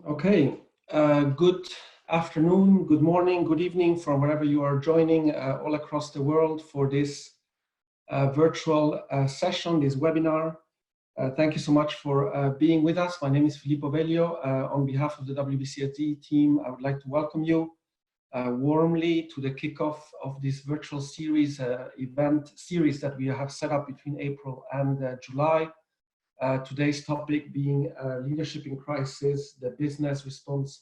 Okay, good afternoon, good morning, good evening from wherever you are joining all across the world for this virtual session, this webinar. Thank you so much for being with us. My name is Filippo Veglio. On behalf of the WBCSD team, I would like to welcome you warmly to the kickoff of this virtual series, event series that we have set up between April and July. Today's topic being leadership in crisis, the business response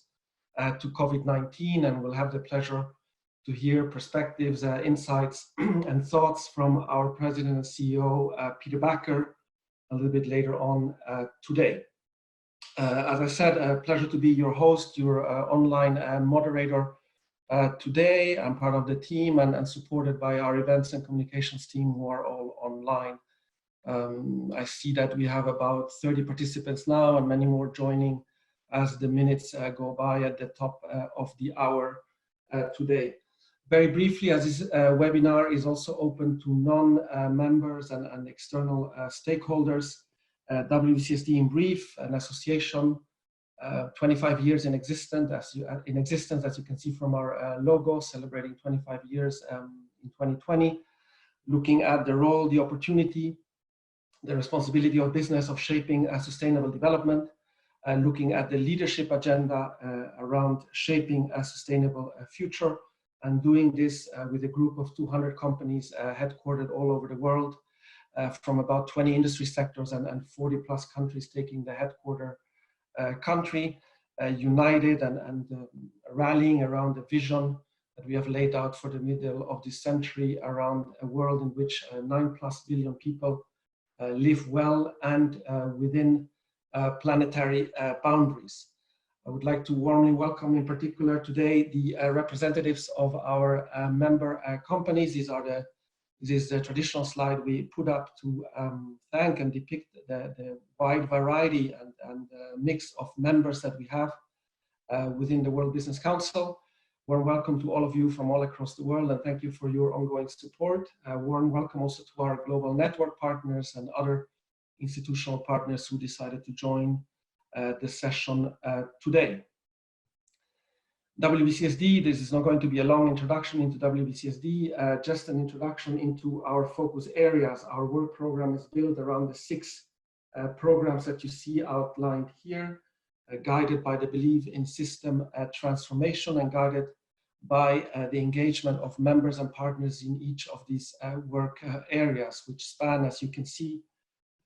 to COVID-19, and we'll have the pleasure to hear perspectives, insights, and thoughts from our President and CEO, Peter Backer, a little bit later on today. As I said, a pleasure to be your host, your online moderator today. I'm part of the team and supported by our events and communications team who are all online. I see that we have about 30 participants now and many more joining as the minutes go by at the top of the hour today. Very briefly, as this webinar is also open to non-members and external stakeholders, WBCSD in brief, an association, 25 years in existence, as you can see from our logo, celebrating 25 years in 2020, looking at the role, the opportunity, the responsibility of business of shaping a sustainable development, looking at the leadership agenda around shaping a sustainable future, and doing this with a group of 200 companies headquartered all over the world, from about 20 industry sectors and 40 plus countries taking the headquarter country, united and rallying around the vision that we have laid out for the middle of this century around a world in which 9+ billion people live well and within planetary boundaries. I would like to warmly welcome in particular today the representatives of our member companies. This is the traditional slide we put up to thank and depict the wide variety and mix of members that we have within the World Business Council. Warm welcome to all of you from all across the world, and thank you for your ongoing support. Warm welcome also to our global network partners and other institutional partners who decided to join the session today. WBCSD, this is not going to be a long introduction into WBCSD, just an introduction into our focus areas. Our work program is built around the 6 programs that you see outlined here, guided by the belief in system transformation and guided by the engagement of members and partners in each of these work areas, which span, as you can see,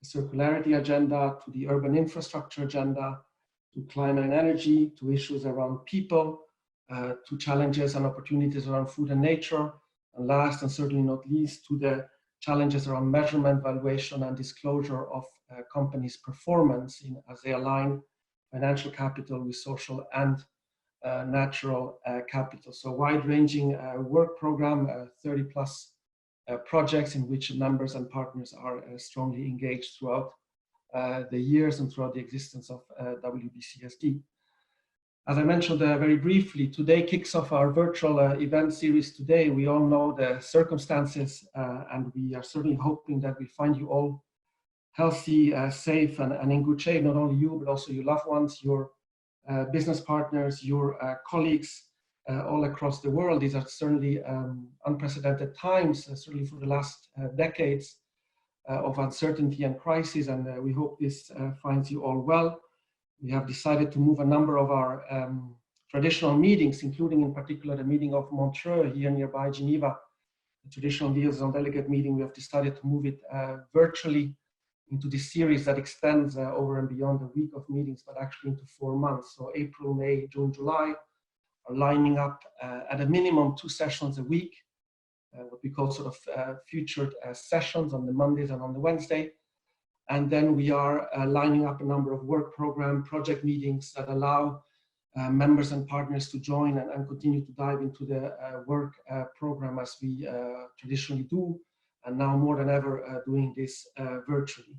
the circularity agenda to the urban infrastructure agenda, to climate and energy, to issues around people, to challenges and opportunities around food and nature, and last and certainly not least, to the challenges around measurement, valuation, and disclosure of companies' performance as they align financial capital with social and natural capital. So wide-ranging work program, 30+ projects in which members and partners are strongly engaged throughout the years and throughout the existence of WBCSD. As I mentioned very briefly, today kicks off our virtual event series today. We all know the circumstances and we are certainly hoping that we find you all healthy, safe, and in good shape, not only you, but also your loved ones, your business partners, your colleagues all across the world. These are certainly unprecedented times, certainly for the last decades of uncertainty and crisis, and we hope this finds you all well. We have decided to move a number of our traditional meetings, including in particular the meeting of Montreux here nearby Geneva, the traditional liaison delegate meeting. We have decided to move it virtually into this series that extends over and beyond a week of meetings, but actually into 4 months. So April, May, June, July are lining up at a minimum 2 sessions a week, what we call sort of featured sessions on the Mondays and on the Wednesday. And then we are lining up a number of work program project meetings that allow members and partners to join and continue to dive into the work program as we traditionally do, and now more than ever doing this virtually.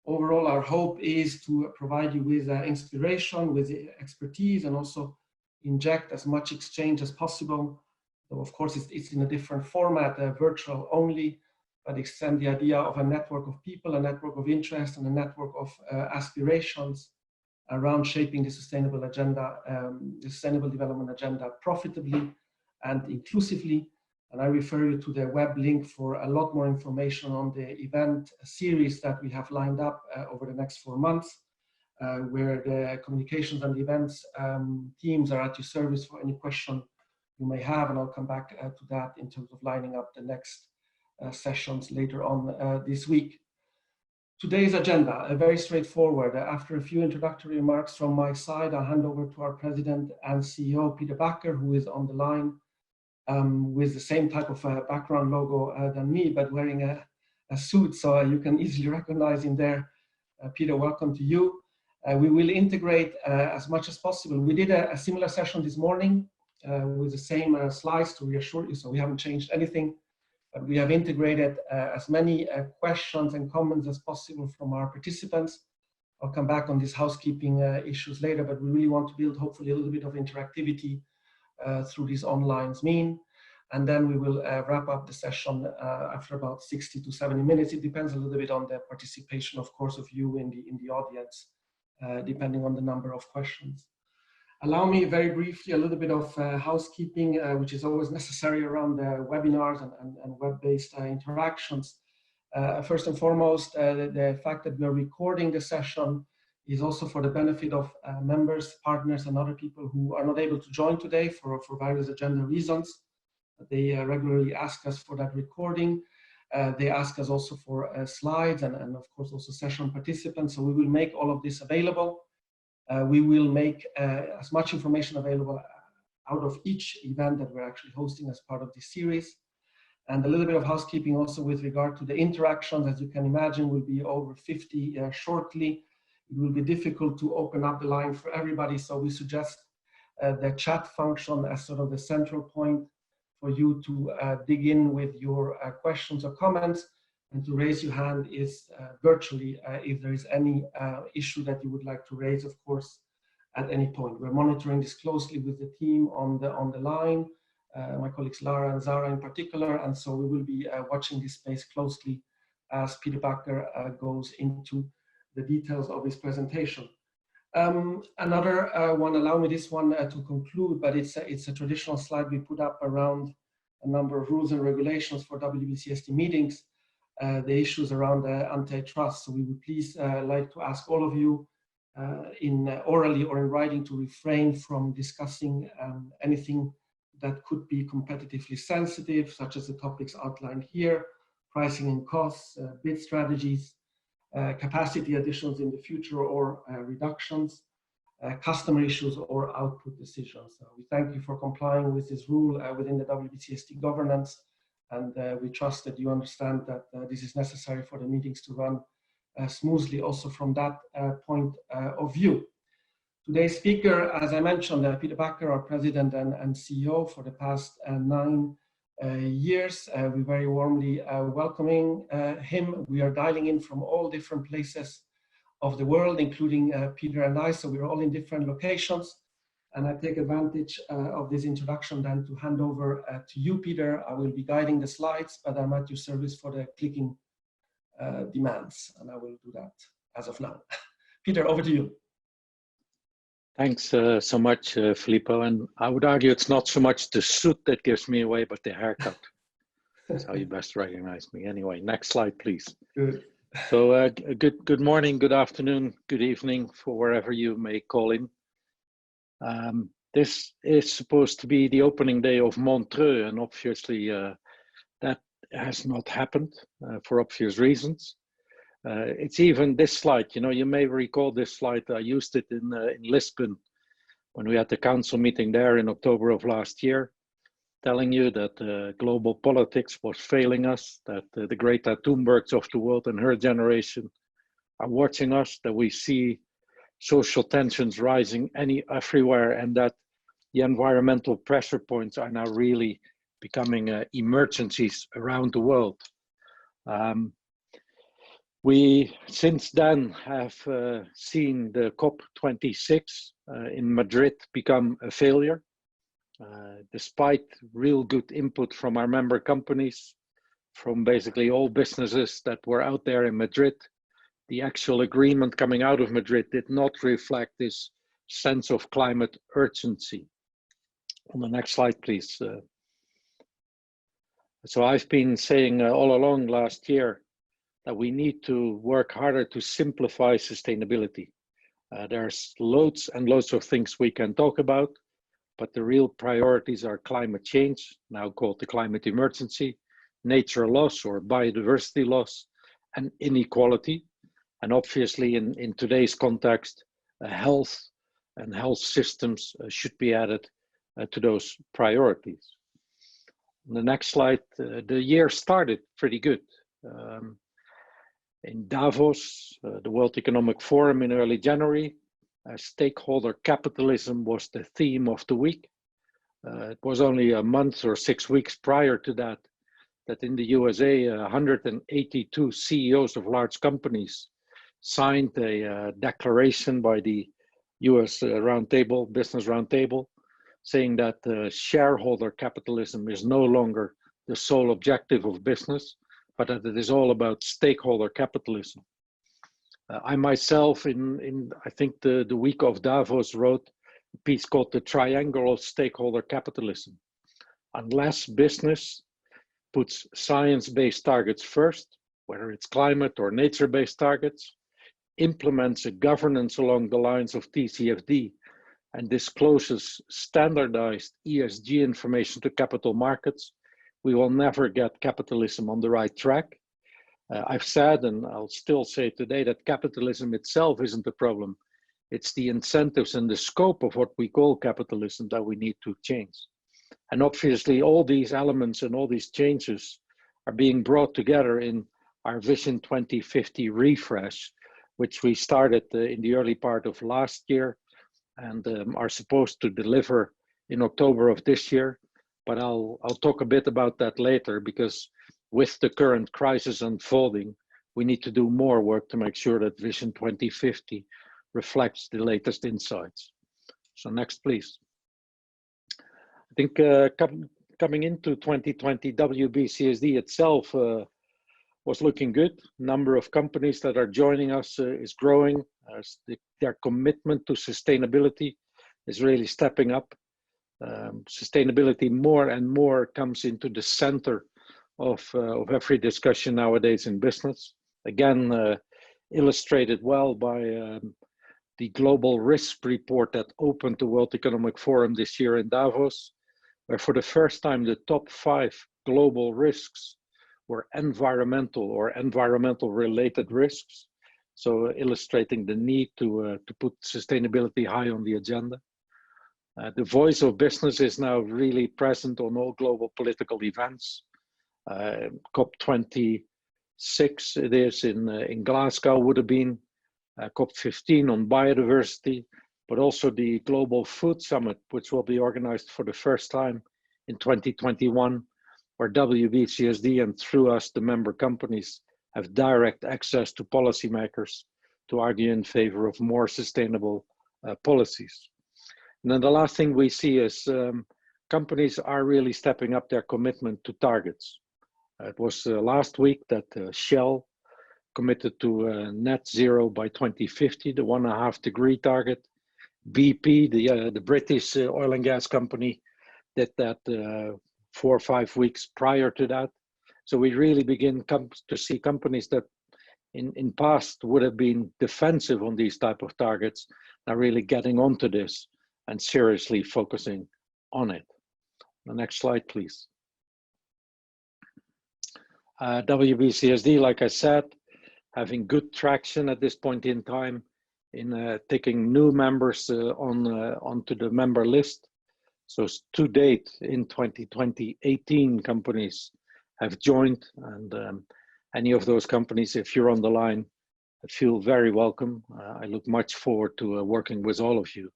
Overall, our hope is to provide you with inspiration, with expertise, and also inject as much exchange as possible. So of course, it's in a different format, virtual only, but extend the idea of a network of people, a network of interest, and a network of aspirations around shaping the sustainable agenda, the sustainable development agenda profitably and inclusively. And I refer you to the web link for a lot more information on the event series that we have lined up over the next 4 months, where the communications and events teams are at your service for any question you may have. And I'll come back to that in terms of lining up the next sessions later on this week. Today's agenda, very straightforward. After a few introductory remarks from my side, I'll hand over to our President and CEO, Peter Backer, who is on the line with the same type of background logo than me, but wearing a suit, so you can easily recognize him there. Peter, welcome to you. We will integrate as much as possible. We did a similar session this morning with the same slides to reassure you, so we haven't changed anything. But we have integrated as many questions and comments as possible from our participants. I'll come back on these housekeeping issues later, but we really want to build hopefully a little bit of interactivity through this online mean. And then we will wrap up the session after about 60 to 70 minutes. It depends a little bit on the participation, of course, of you in the audience, depending on the number of questions. Allow me very briefly a little bit of housekeeping, which is always necessary around the webinars and web-based interactions. First and foremost, the fact that we are recording the session is also for the benefit of members, partners, and other people who are not able to join today for various agenda reasons. They regularly ask us for that recording. They ask us also for slides and of course also session participants. So we will make all of this available. We will make as much information available out of each event that we're actually hosting as part of this series. And a little bit of housekeeping also with regard to the interactions. As you can imagine, will be over 50 shortly. It will be difficult to open up the line for everybody, so we suggest the chat function as sort of the central point for you to dig in with your questions or comments, and to raise your hand is virtually if there is any issue that you would like to raise, of course, at any point. We're monitoring this closely with the team on the line, my colleagues Lara and Zara in particular, and so we will be watching this space closely as Peter Backer goes into the details of his presentation. Another one, allow me this one to conclude, but it's a traditional slide we put up around a number of rules and regulations for WBCSD meetings, the issues around antitrust. So we would please like to ask all of you in orally or in writing to refrain from discussing anything that could be competitively sensitive, such as the topics outlined here: pricing and costs, bid strategies, capacity additions in the future or reductions, customer issues or output decisions. So we thank you for complying with this rule within the WBCSD governance, and we trust that you understand that this is necessary for the meetings to run smoothly also from that point of view. Today's speaker, as I mentioned, Peter Backer, our President and CEO for the past 9 years. We're very warmly welcoming him. We are dialing in from all different places of the world, including Peter and I, so we're all in different locations. And I take advantage of this introduction then to hand over to you, Peter. I will be guiding the slides, but I'm at your service for the clicking demands, and I will do that as of now. Peter, over to you. Thanks so much, Filippo. And I would argue it's not so much the suit that gives me away, but the haircut. That's how you best recognize me. Anyway, next slide, please. Good. So good morning, good afternoon, good evening for wherever you may call in. This is supposed to be the opening day of Montreux, and obviously that has not happened for obvious reasons. It's even this slide, you know, you may recall this slide. I used it in Lisbon when we had the council meeting there in October of last year, telling you that global politics was failing us, that the Greta Thunbergs of the world and her generation are watching us, that we see social tensions rising everywhere, and that the environmental pressure points are now really becoming emergencies around the world. We since then have seen the COP26 in Madrid become a failure. Despite real good input from our member companies, from basically all businesses that were out there in Madrid, the actual agreement coming out of Madrid did not reflect this sense of climate urgency. On the next slide, please. So I've been saying all along last year that we need to work harder to simplify sustainability. There's loads and loads of things we can talk about, but the real priorities are climate change, now called the climate emergency, nature loss or biodiversity loss, and inequality. And obviously in today's context, health and health systems should be added to those priorities. On the next slide, the year started pretty good. In Davos, the World Economic Forum in early January, stakeholder capitalism was the theme of the week. It was only a month or 6 weeks prior to that in the USA, 182 CEOs of large companies signed a declaration by the US Business Roundtable, saying that shareholder capitalism is no longer the sole objective of business, but that it is all about stakeholder capitalism. I myself, I think the week of Davos, wrote a piece called The Triangle of Stakeholder Capitalism. Unless business puts science-based targets first, whether it's climate or nature-based targets, implements a governance along the lines of TCFD, and discloses standardized ESG information to capital markets, we will never get capitalism on the right track. I've said, and I'll still say today, that capitalism itself isn't the problem. It's the incentives and the scope of what we call capitalism that we need to change. And obviously all these elements and all these changes are being brought together in our Vision 2050 refresh, which we started in the early part of last year and are supposed to deliver in October of this year. But I'll talk a bit about that later, because with the current crisis unfolding, we need to do more work to make sure that Vision 2050 reflects the latest insights. So next, please. I think coming into 2020, WBCSD itself was looking good. Number of companies that are joining us is growing. Their commitment to sustainability is really stepping up. Sustainability more and more comes into the center of every discussion nowadays in business. Again, illustrated well by the global risk report that opened the World Economic Forum this year in Davos, where for the first time the top 5 global risks were environmental or environmental related risks. So illustrating the need to put sustainability high on the agenda. The voice of business is now really present on all global political events. COP26 it is in Glasgow would have been, COP15 on biodiversity, but also the Global Food Summit, which will be organized for the first time in 2021, where WBCSD and through us, the member companies, have direct access to policymakers to argue in favor of more sustainable policies. And then the last thing we see is companies are really stepping up their commitment to targets. It was last week that Shell committed to net zero by 2050, the 1.5 degree target. BP, the British oil and gas company, did that 4 or 5 weeks prior to that. So we really begin to see companies that in past would have been defensive on these type of targets are really getting onto this and seriously focusing on it. The next slide, please. WBCSD, like I said, having good traction at this point in time in taking new members onto the member list. So to date in 2020, 18 companies have joined, and any of those companies, if you're on the line, I feel very welcome. I look much forward to working with all of you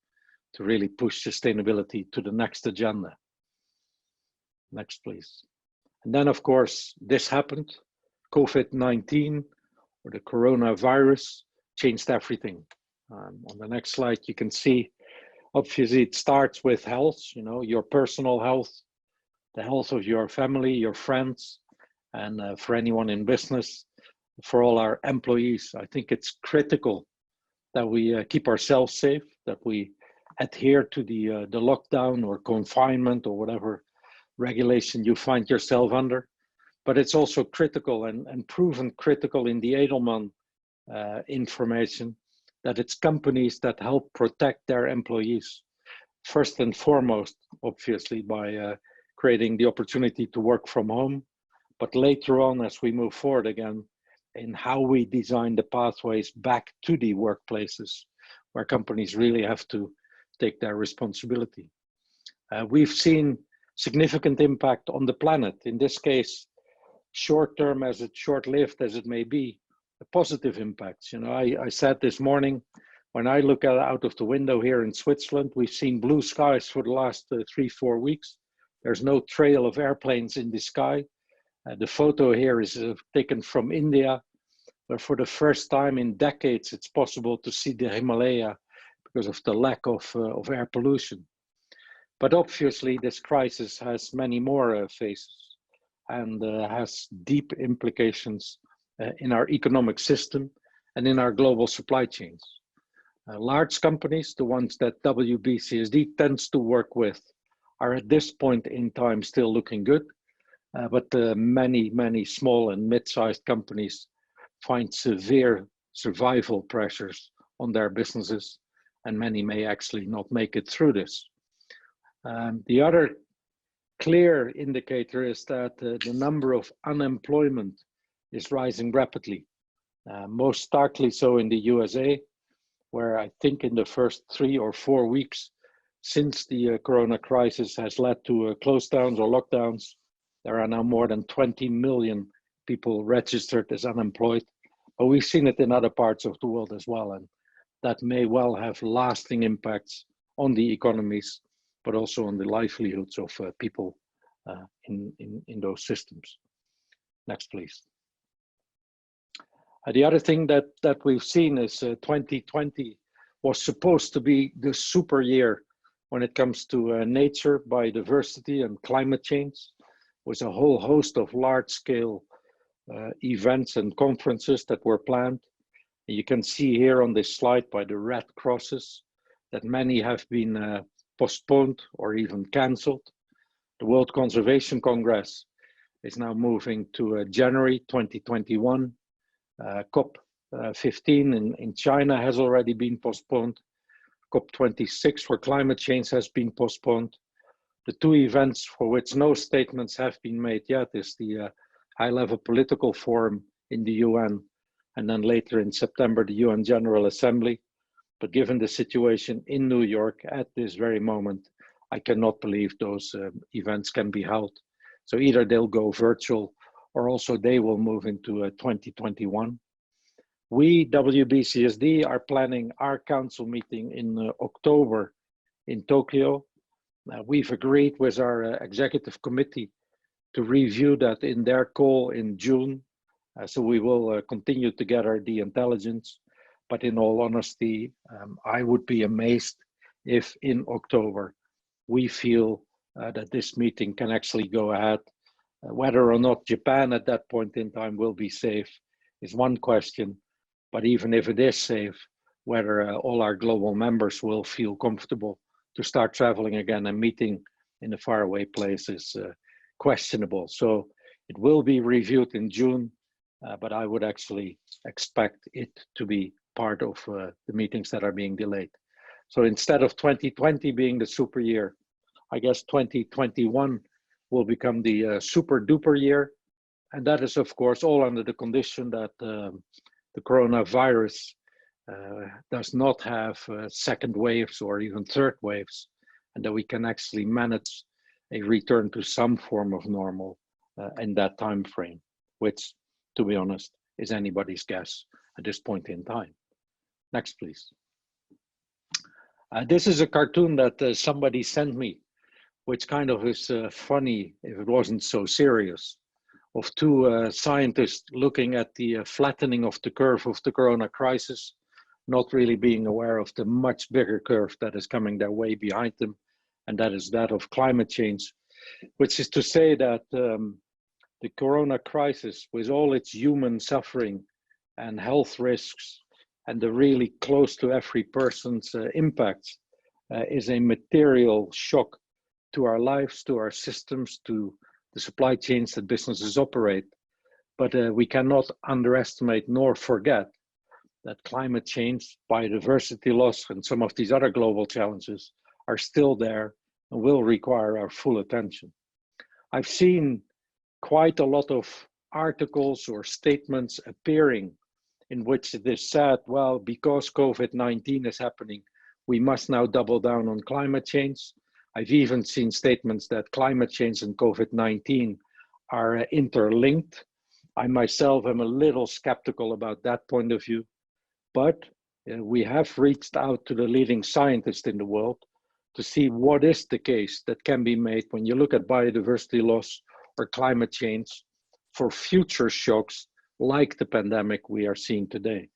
to really push sustainability to the next agenda. Next, please. And then, of course, this happened. COVID-19, or the coronavirus, changed everything. On the next slide, you can see, obviously, it starts with health, you know, your personal health, the health of your family, your friends, and for anyone in business, for all our employees. I think it's critical that we keep ourselves safe, that we adhere to the lockdown or confinement or whatever regulation you find yourself under. But it's also critical and proven critical in the Edelman information that it's companies that help protect their employees. First and foremost, obviously, by creating the opportunity to work from home, but later on, as we move forward again, in how we design the pathways back to the workplaces, where companies really have to take their responsibility. We've seen significant impact on the planet. In this case, short-term, short-lived as it may be, the positive impacts. You know, I said this morning, when I look out of the window here in Switzerland, we've seen blue skies for the last 3-4 weeks. There's no trail of airplanes in the sky. The photo here is taken from India, where for the first time in decades, it's possible to see the Himalaya because of the lack of air pollution. But obviously, this crisis has many more phases and has deep implications in our economic system and in our global supply chains. Large companies, the ones that WBCSD tends to work with, are at this point in time still looking good. But many small and mid-sized companies find severe survival pressures on their businesses, and many may actually not make it through this. The other clear indicator is that the number of unemployment is rising rapidly, most starkly so in the USA, where I think in the first 3 or 4 weeks since the corona crisis has led to close downs or lockdowns, there are now more than 20 million people registered as unemployed. But we've seen it in other parts of the world as well, and that may well have lasting impacts on the economies, but also on the livelihoods of people in those systems. Next, please. The other thing that we've seen is 2020 was supposed to be the super year when it comes to nature, biodiversity, and climate change. Was a whole host of large-scale events and conferences that were planned. You can see here on this slide by the red crosses that many have been postponed or even cancelled. The World Conservation Congress is now moving to January 2021. COP15 in China has already been postponed. COP26 for climate change has been postponed. The two events for which no statements have been made yet is the high-level political forum in the UN, and then later in September, the UN General Assembly. But given the situation in New York at this very moment, I cannot believe those events can be held. So either they'll go virtual or also they will move into 2021. We, WBCSD, are planning our council meeting in October in Tokyo. We've agreed with our executive committee to review that in their call in June. So we will continue to gather the intelligence. But in all honesty, I would be amazed if in October we feel that this meeting can actually go ahead. Whether or not Japan at that point in time will be safe is one question. But even if it is safe, whether all our global members will feel comfortable to start traveling again and meeting in a faraway place is questionable. So it will be reviewed in June, but I would actually expect it to be part of the meetings that are being delayed. So instead of 2020 being the super year, I guess 2021 will become the super duper year. And that is, of course, all under the condition that the coronavirus does not have second waves or even third waves, and that we can actually manage a return to some form of normal in that time frame, which, to be honest, is anybody's guess at this point in time. Next, please. This is a cartoon that somebody sent me, which kind of is funny if it wasn't so serious, of two scientists looking at the flattening of the curve of the corona crisis, not really being aware of the much bigger curve that is coming their way behind them, and that is that of climate change, which is to say that the corona crisis, with all its human suffering and health risks and the really close to every person's impacts, is a material shock to our lives, to our systems, to the supply chains that businesses operate. But we cannot underestimate nor forget that climate change, biodiversity loss, and some of these other global challenges are still there and will require our full attention. I've seen quite a lot of articles or statements appearing in which it is said, well, because COVID-19 is happening, we must now double down on climate change. I've even seen statements that climate change and COVID-19 are interlinked. I myself am a little skeptical about that point of view, but we have reached out to the leading scientists in the world to see what is the case that can be made when you look at biodiversity loss or climate change for future shocks like the pandemic we are seeing today.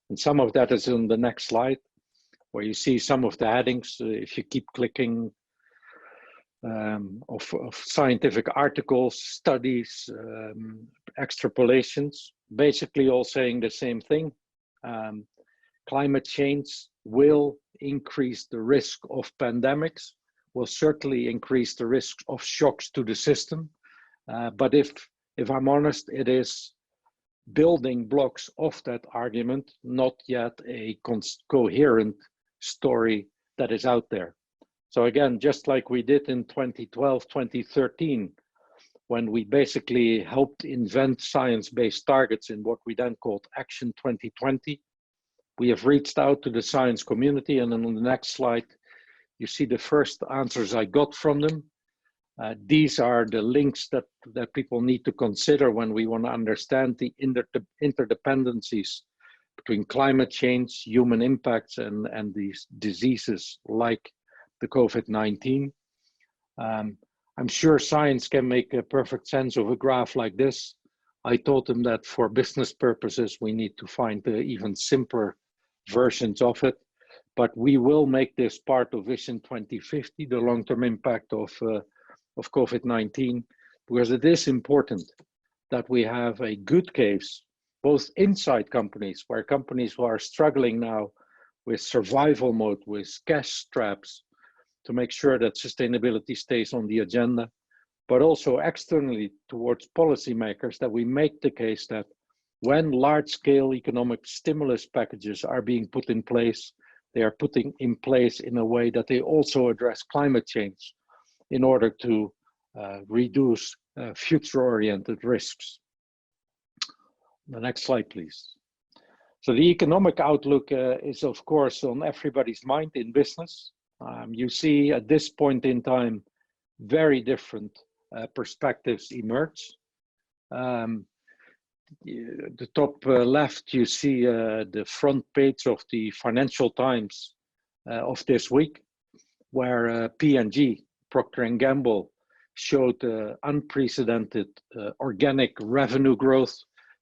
And some of that is on the next slide, where you see some of the headings, if you keep clicking, of scientific articles, studies, extrapolations, basically all saying the same thing. Climate change will increase the risk of pandemics, will certainly increase the risk of shocks to the system. But if I'm honest, it is building blocks of that argument, not yet a coherent story that is out there. So again, just like we did in 2012, 2013, when we basically helped invent science-based targets in what we then called Action 2020, we have reached out to the science community, and then on the next slide, you see the first answers I got from them. These are the links that people need to consider when we want to understand the interdependencies between climate change, human impacts, and these diseases like the COVID-19. I'm sure science can make a perfect sense of a graph like this. I told them that for business purposes, we need to find even simpler versions of it. But we will make this part of Vision 2050, the long-term impact of COVID-19, because it is important that we have a good case, both inside companies, where companies who are struggling now with survival mode, with cash straps, to make sure that sustainability stays on the agenda, but also externally towards policymakers, that we make the case that when large-scale economic stimulus packages are being put in place, they are putting in place in a way that they also address climate change in order to reduce future-oriented risks. The next slide, please. So the economic outlook is, of course, on everybody's mind in business. You see at this point in time, very different perspectives emerge. The top left, you see the front page of the Financial Times of this week, where P&G, Procter & Gamble, showed unprecedented organic revenue growth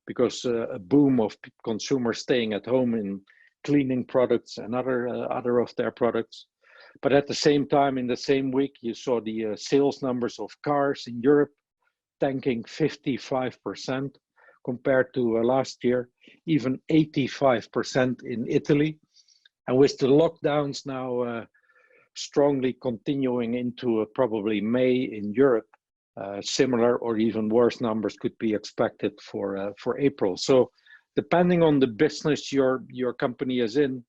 because a boom of consumers staying at home in cleaning products and other of their products. But at the same time, in the same week, you saw the sales numbers of cars in Europe tanking 55% compared to last year, even 85% in Italy. And with the lockdowns now strongly continuing into probably May in Europe, similar or even worse numbers could be expected for April. So depending on the business your company is in,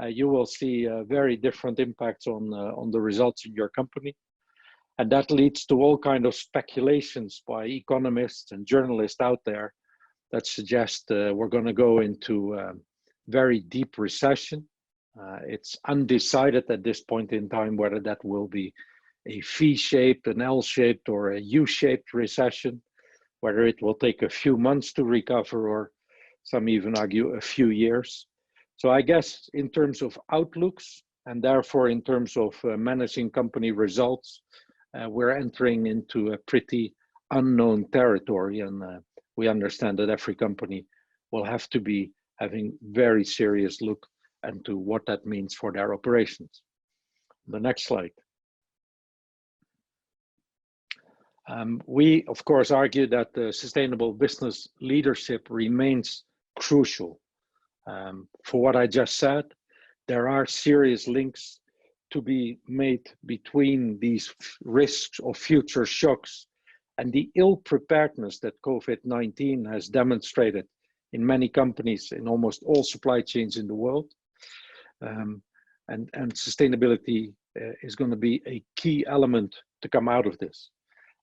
you will see very different impacts on the results in your company. And that leads to all kinds of speculations by economists and journalists out there that suggest we're going to go into very deep recession. It's undecided at this point in time whether that will be a V-shaped, an L-shaped, or a U-shaped recession, whether it will take a few months to recover, or some even argue a few years. So I guess in terms of outlooks, and therefore in terms of managing company results, we're entering into a pretty unknown territory, and we understand that every company will have to be having very serious look into what that means for their operations. The next slide. We, of course, argue that the sustainable business leadership remains crucial. For what I just said, there are serious links to be made between these risks of future shocks and the ill-preparedness that COVID-19 has demonstrated in many companies in almost all supply chains in the world. And sustainability is going to be a key element to come out of this.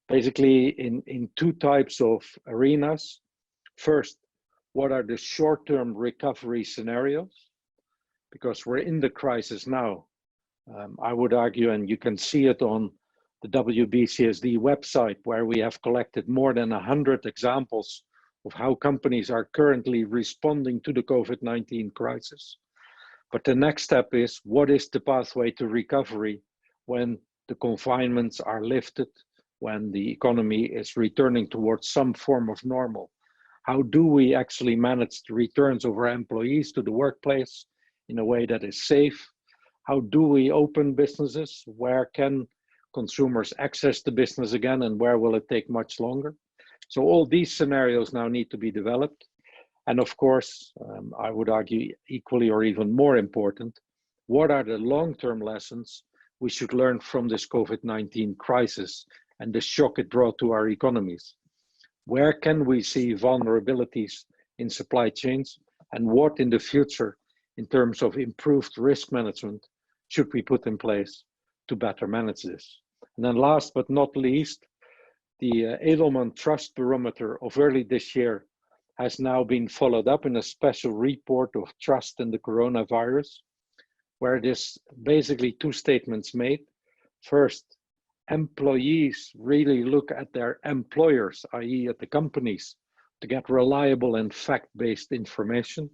Basically in two types of arenas. First, what are the short-term recovery scenarios? Because we're in the crisis now. I would argue, and you can see it on the WBCSD website, where we have collected more than 100 examples of how companies are currently responding to the COVID-19 crisis. But the next step is, what is the pathway to recovery when the confinements are lifted, when the economy is returning towards some form of normal? How do we actually manage the returns of our employees to the workplace in a way that is safe? How do we open businesses? Where can consumers access the business again, and where will it take much longer? So all these scenarios now need to be developed. And of course, I would argue equally or even more important, what are the long-term lessons we should learn from this COVID-19 crisis and the shock it brought to our economies? Where can we see vulnerabilities in supply chains, and what in the future, in terms of improved risk management, should we put in place to better manage this? And then last but not least, the Edelman Trust Barometer of early this year has now been followed up in a special report of trust in the coronavirus, where there's basically two statements made. First, employees really look at their employers, i.e. at the companies, to get reliable and fact-based information,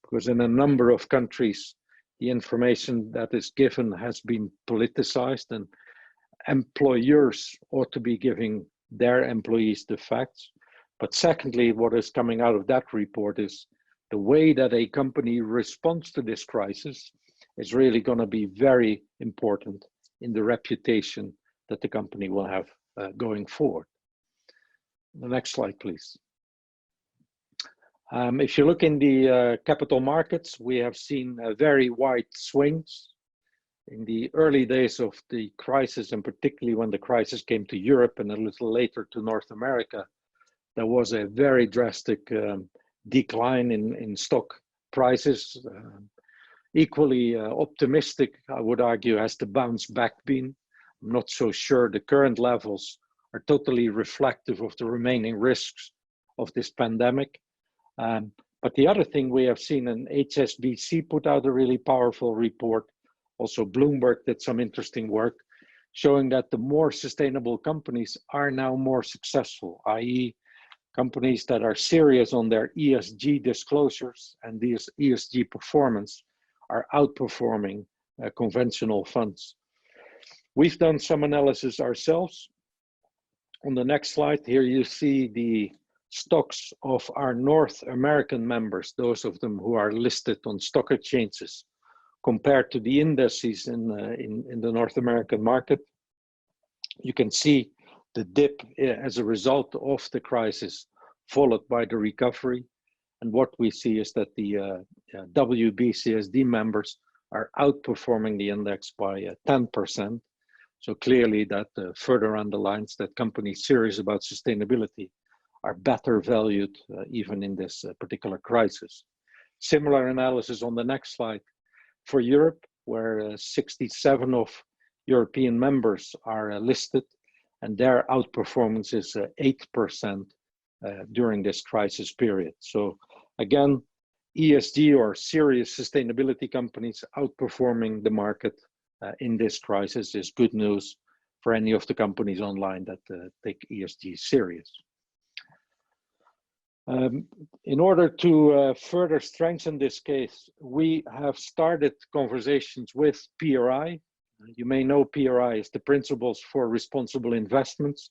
because in a number of countries, the information that is given has been politicized, and employers ought to be giving their employees the facts. But secondly, what is coming out of that report is the way that a company responds to this crisis is really going to be very important in the reputation that the company will have going forward. The next slide, please. If you look in the capital markets, we have seen very wide swings. In the early days of the crisis, and particularly when the crisis came to Europe and a little later to North America, there was a very drastic decline in stock prices. Equally optimistic, I would argue, has the bounce back been. I'm not so sure the current levels are totally reflective of the remaining risks of this pandemic. But the other thing we have seen, and HSBC put out a really powerful report, also Bloomberg did some interesting work, showing that the more sustainable companies are now more successful, i.e. companies that are serious on their ESG disclosures and these ESG performance are outperforming conventional funds. We've done some analysis ourselves. On the next slide, here you see the stocks of our North American members, those of them who are listed on stock exchanges, compared to the indices in the North American market. You can see the dip as a result of the crisis, followed by the recovery. And what we see is that the WBCSD members are outperforming the index by 10%. So clearly that further underlines that companies serious about sustainability are better valued even in this particular crisis. Similar analysis on the next slide for Europe, where 67 of European members are listed, and their outperformance is 8% during this crisis period. So again, ESG or serious sustainability companies outperforming the market in this crisis is good news for any of the companies online that take ESG serious. In order to further strengthen this case, we have started conversations with PRI. You may know PRI is the Principles for Responsible Investments,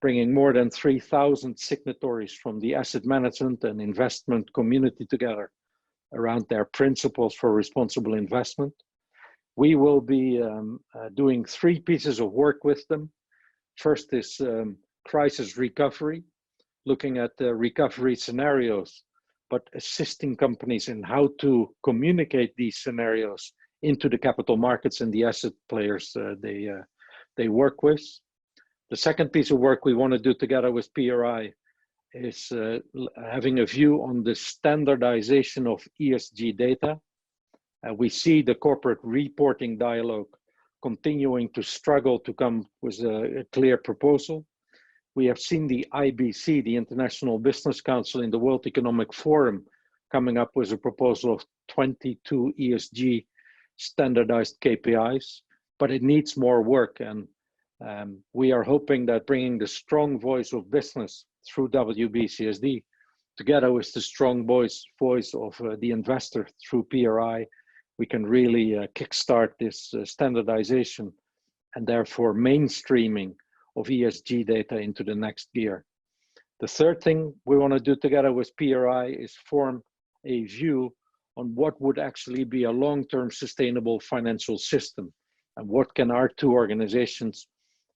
bringing more than 3,000 signatories from the asset management and investment community together around their Principles for Responsible Investment. We will be doing 3 pieces of work with them. First is crisis recovery, looking at the recovery scenarios, but assisting companies in how to communicate these scenarios into the capital markets and the asset players they work with. The second piece of work we want to do together with PRI is having a view on the standardization of ESG data. We see the corporate reporting dialogue continuing to struggle to come with a clear proposal. We have seen the IBC, the International Business Council in the World Economic Forum, coming up with a proposal of 22 ESG standardized KPIs, but it needs more work. And we are hoping that bringing the strong voice of business through WBCSD, together with the strong voice of the investor through PRI, we can really kickstart this standardization and therefore mainstreaming of ESG data into the next year. The third thing we want to do together with PRI is form a view on what would actually be a long-term sustainable financial system, and what can our two organizations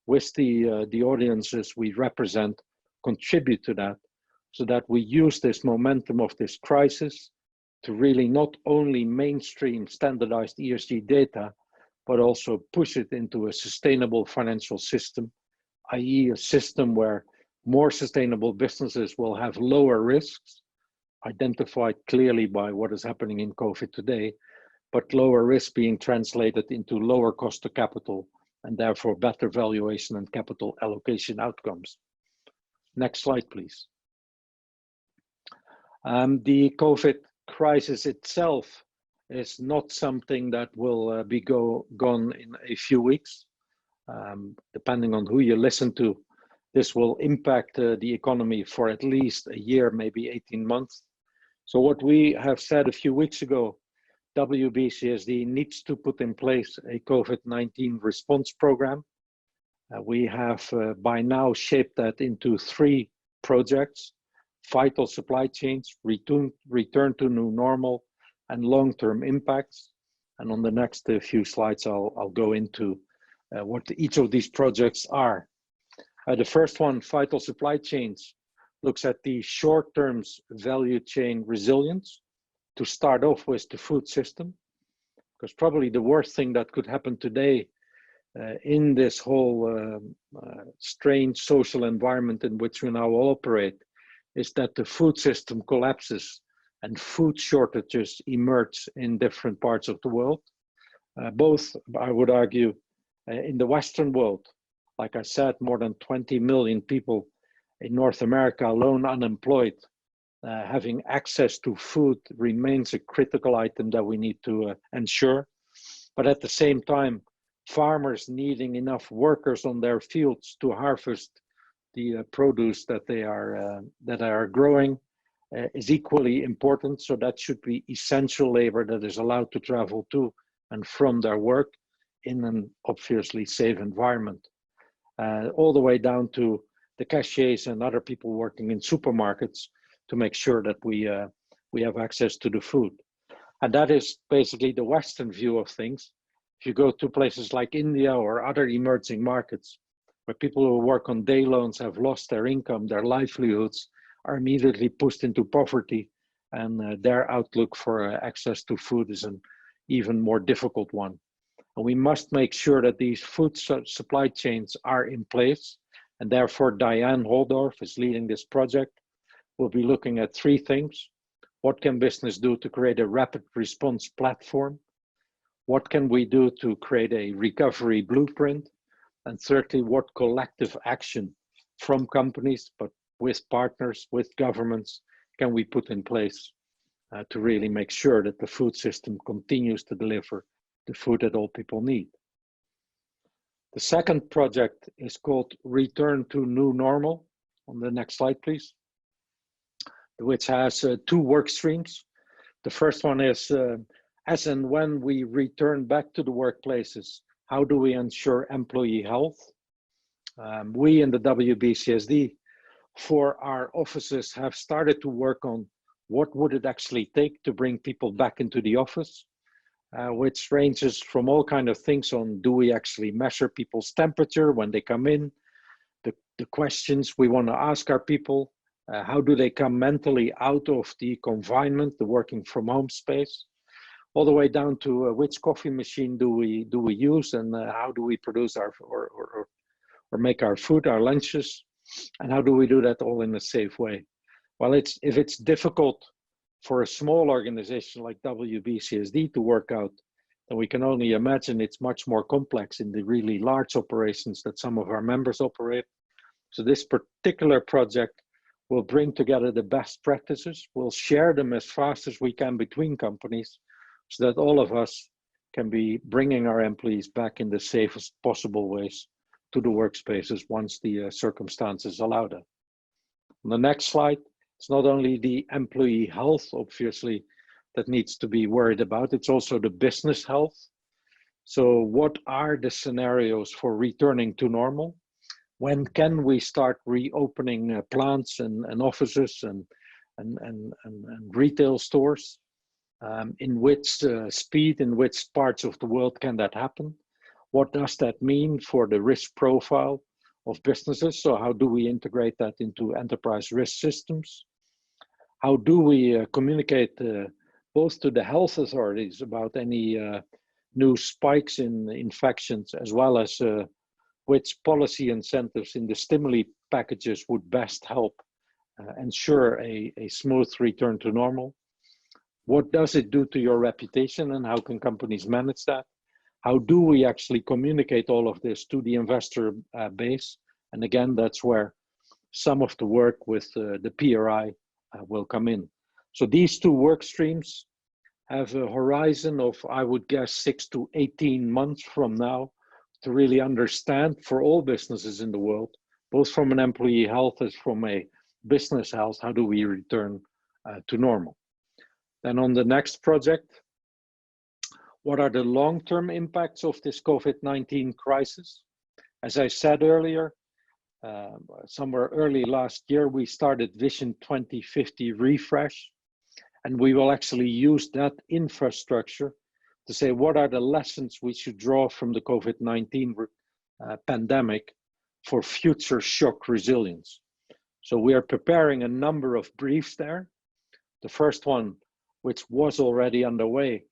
with the audiences we represent contribute to that, so that we use this momentum of this crisis to really not only mainstream standardized ESG data, but also push it into a sustainable financial system, i.e. a system where more sustainable businesses will have lower risks, identified clearly by what is happening in COVID today, but lower risk being translated into lower cost of capital and therefore better valuation and capital allocation outcomes. Next slide, please. The COVID crisis itself is not something that will be gone in a few weeks. Depending on who you listen to, this will impact the economy for at least a year, maybe 18 months. So what we have said a few weeks ago, WBCSD needs to put in place a COVID-19 response program. We have by now shaped that into 3 projects: vital supply chains, return to new normal, and long-term impacts. And on the next few slides, I'll go into what each of these projects are. The first one, vital supply chains, looks at the short-term value chain resilience to start off with the food system, because probably the worst thing that could happen today in this whole strange social environment in which we now all operate is that the food system collapses and food shortages emerge in different parts of the world. Both, I would argue, in the Western world. Like I said, more than 20 million people in North America alone unemployed. Having access to food remains a critical item that we need to ensure. But at the same time, farmers needing enough workers on their fields to harvest the produce that they are growing is equally important. So that should be essential labor that is allowed to travel to and from their work in an obviously safe environment. All the way down to the cashiers and other people working in supermarkets to make sure that we have access to the food. And that is basically the Western view of things. If you go to places like India or other emerging markets, where people who work on day loans have lost their income, their livelihoods are immediately pushed into poverty, and their outlook for access to food is an even more difficult one. And we must make sure that these food supply chains are in place, and therefore Diane Holdorf is leading this project. We'll be looking at 3 things. What can business do to create a rapid response platform? What can we do to create a recovery blueprint? And thirdly, what collective action from companies, but with partners, with governments, can we put in place to really make sure that the food system continues to deliver the food that all people need? The second project is called Return to New Normal. On the next slide, please. Which has 2 work streams. The first one is, as and when we return back to the workplaces, how do we ensure employee health? We in the WBCSD, for our offices, have started to work on what would it actually take to bring people back into the office, which ranges from all kinds of things on, do we actually measure people's temperature when they come in? the questions we want to ask our people. How do they come mentally out of the confinement, the working from home space, all the way down to which coffee machine do we use, and how do we produce our or make our food, our lunches, and how do we do that all in a safe way? Well, if it's difficult for a small organization like WBCSD to work out, then we can only imagine it's much more complex in the really large operations that some of our members operate. So this particular project will bring together the best practices. We'll share them as fast as we can between companies so that all of us can be bringing our employees back in the safest possible ways to the workspaces once the circumstances allow that. On the next slide, it's not only the employee health, obviously, that needs to be worried about, it's also the business health. So what are the scenarios for returning to normal? When can we start reopening plants and offices and retail stores? In which speed, in which parts of the world can that happen? What does that mean for the risk profile of businesses? So how do we integrate that into enterprise risk systems? How do we communicate both to the health authorities about any new spikes in infections, as well as which policy incentives in the stimuli packages would best help ensure a smooth return to normal? What does it do to your reputation, and how can companies manage that? How do we actually communicate all of this to the investor base? And again, that's where some of the work with the PRI will come in. So these two work streams have a horizon of, I would guess, 6 to 18 months from now to really understand for all businesses in the world, both from an employee health as from a business health, how do we return to normal? Then on the next project, what are the long-term impacts of this COVID-19 crisis? As I said earlier, somewhere early last year, we started Vision 2050 Refresh, and we will actually use that infrastructure to say what are the lessons we should draw from the COVID-19 pandemic for future shock resilience. So we are preparing a number of briefs there. The first one, which was already underway,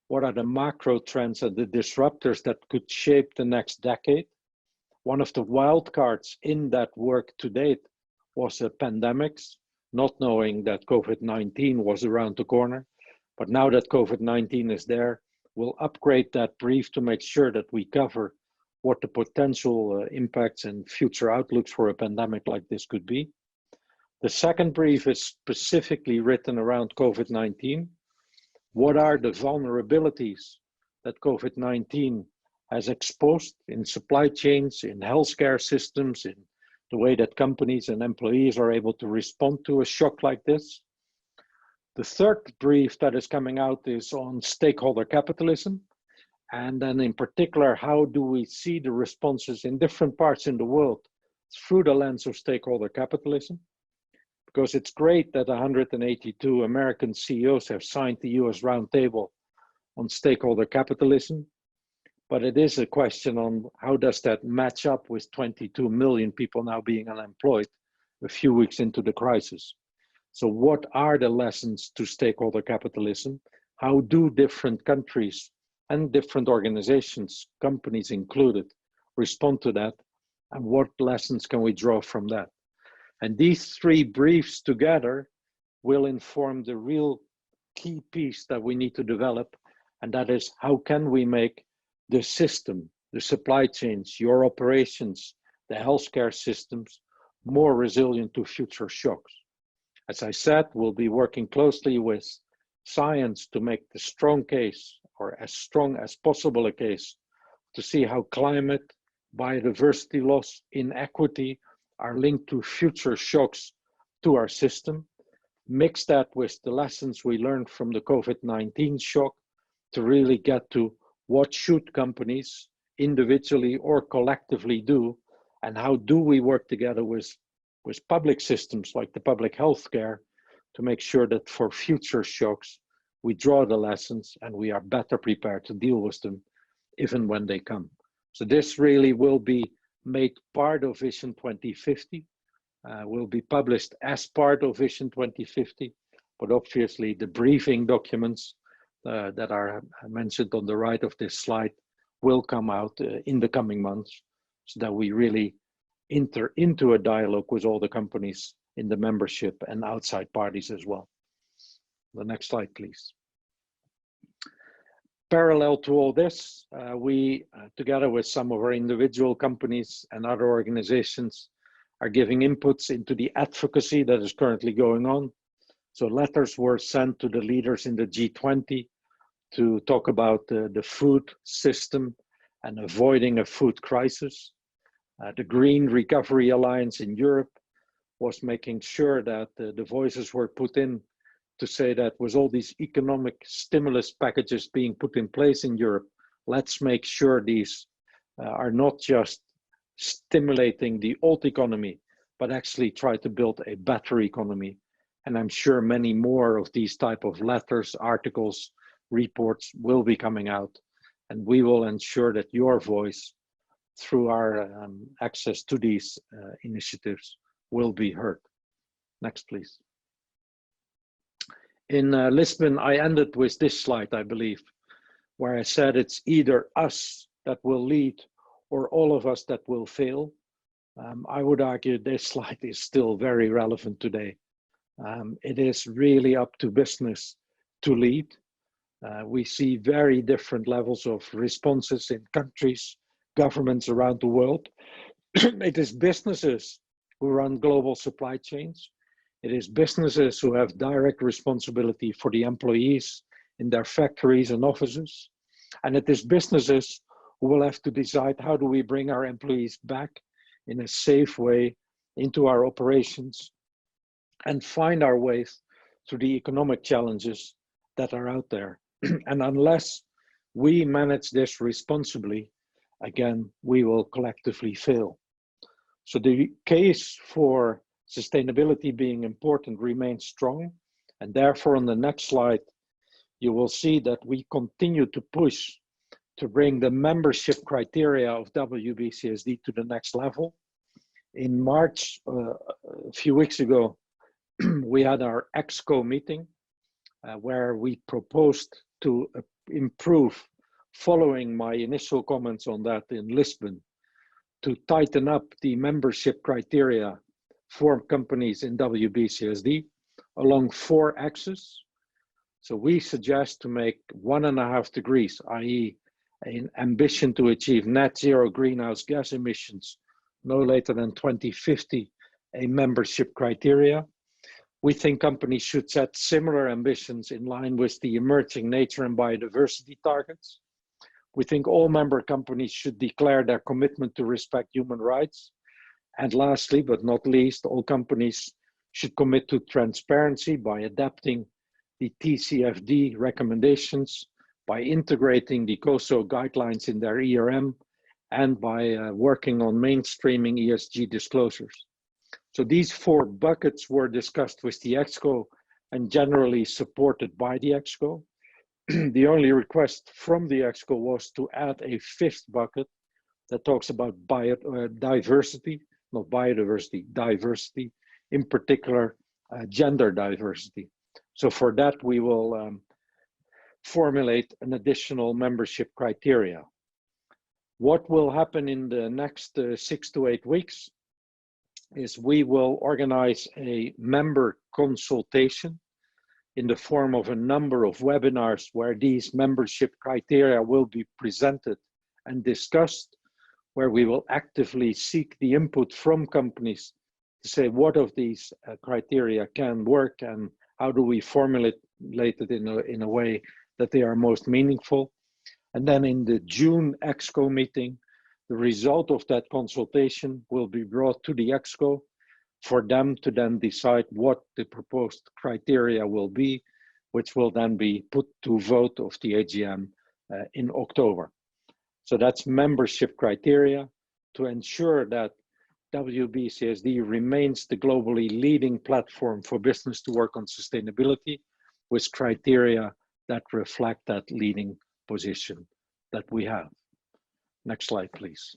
what are the macro trends and the disruptors that could shape the next decade? One of the wild cards in that work to date was pandemics, not knowing that COVID-19 was around the corner. But now that COVID-19 is there, we'll upgrade that brief to make sure that we cover what the potential impacts and future outlooks for a pandemic like this could be. The second brief is specifically written around COVID-19. What are the vulnerabilities that COVID-19 has exposed in supply chains, in healthcare systems, in the way that companies and employees are able to respond to a shock like this? The third brief that is coming out is on stakeholder capitalism. And then in particular, how do we see the responses in different parts in the world through the lens of stakeholder capitalism? Because it's great that 182 American CEOs have signed the US Roundtable on stakeholder capitalism, but it is a question on how does that match up with 22 million people now being unemployed a few weeks into the crisis. So what are the lessons to stakeholder capitalism? How do different countries and different organizations, companies included, respond to that? And what lessons can we draw from that? And these three briefs together will inform the real key piece that we need to develop. And that is, how can we make the system, the supply chains, your operations, the healthcare systems more resilient to future shocks? As I said, we'll be working closely with science to make the strong case, or as strong as possible a case, to see how climate, biodiversity loss, inequity are linked to future shocks to our system. Mix that with the lessons we learned from the COVID-19 shock to really get to what should companies individually or collectively do, and how do we work together with public systems like the public health care to make sure that for future shocks, we draw the lessons and we are better prepared to deal with them even when they come. So this really will be made part of Vision 2050, will be published as part of Vision 2050, but obviously the briefing documents that are mentioned on the right of this slide will come out in the coming months, so that we really enter into a dialogue with all the companies in the membership and outside parties as well. The next slide, please. Parallel to all this, we, together with some of our individual companies and other organizations, are giving inputs into the advocacy that is currently going on. So letters were sent to the leaders in the G20 to talk about the food system and avoiding a food crisis. The Green Recovery Alliance in Europe was making sure that the voices were put in to say that with all these economic stimulus packages being put in place in Europe, let's make sure these are not just stimulating the old economy, but actually try to build a better economy. And I'm sure many more of these type of letters, articles, reports will be coming out. And we will ensure that your voice through our access to these initiatives will be heard. Next, please. In Lisbon, I ended with this slide, I believe, where I said it's either us that will lead or all of us that will fail. I would argue this slide is still very relevant today. It is really up to business to lead. We see very different levels of responses in countries, governments around the world. It is businesses who run global supply chains. It is businesses who have direct responsibility for the employees in their factories and offices. And it is businesses who will have to decide, how do we bring our employees back in a safe way into our operations and find our ways through the economic challenges that are out there. And unless we manage this responsibly, again, we will collectively fail. So the case for sustainability being important remains strong. And therefore, on the next slide, you will see that we continue to push to bring the membership criteria of WBCSD to the next level. In March, a few weeks ago, we had our EXCO meeting where we proposed to improve, following my initial comments on that in Lisbon, to tighten up the membership criteria for companies in WBCSD along 4 axes. So we suggest to make 1.5 degrees, i.e. an ambition to achieve net zero greenhouse gas emissions no later than 2050, a membership criteria. We think companies should set similar ambitions in line with the emerging nature and biodiversity targets. We think all member companies should declare their commitment to respect human rights. And lastly, but not least, all companies should commit to transparency by adapting the TCFD recommendations, by integrating the COSO guidelines in their ERM, and by working on mainstreaming ESG disclosures. So these 4 buckets were discussed with the EXCO and generally supported by the EXCO. The only request from the EXCO was to add a 5th bucket that talks about diversity, not biodiversity, diversity, in particular gender diversity. So for that, we will formulate an additional membership criteria. What will happen in the next 6 to 8 weeks is we will organize a member consultation in the form of a number of webinars where these membership criteria will be presented and discussed, where we will actively seek the input from companies to say what of these criteria can work and how do we formulate it in a way that they are most meaningful. And then in the June EXCO meeting, the result of that consultation will be brought to the EXCO for them to then decide what the proposed criteria will be, which will then be put to vote of the AGM in October. So that's membership criteria to ensure that WBCSD remains the globally leading platform for business to work on sustainability with criteria that reflect that leading position that we have. Next slide, please.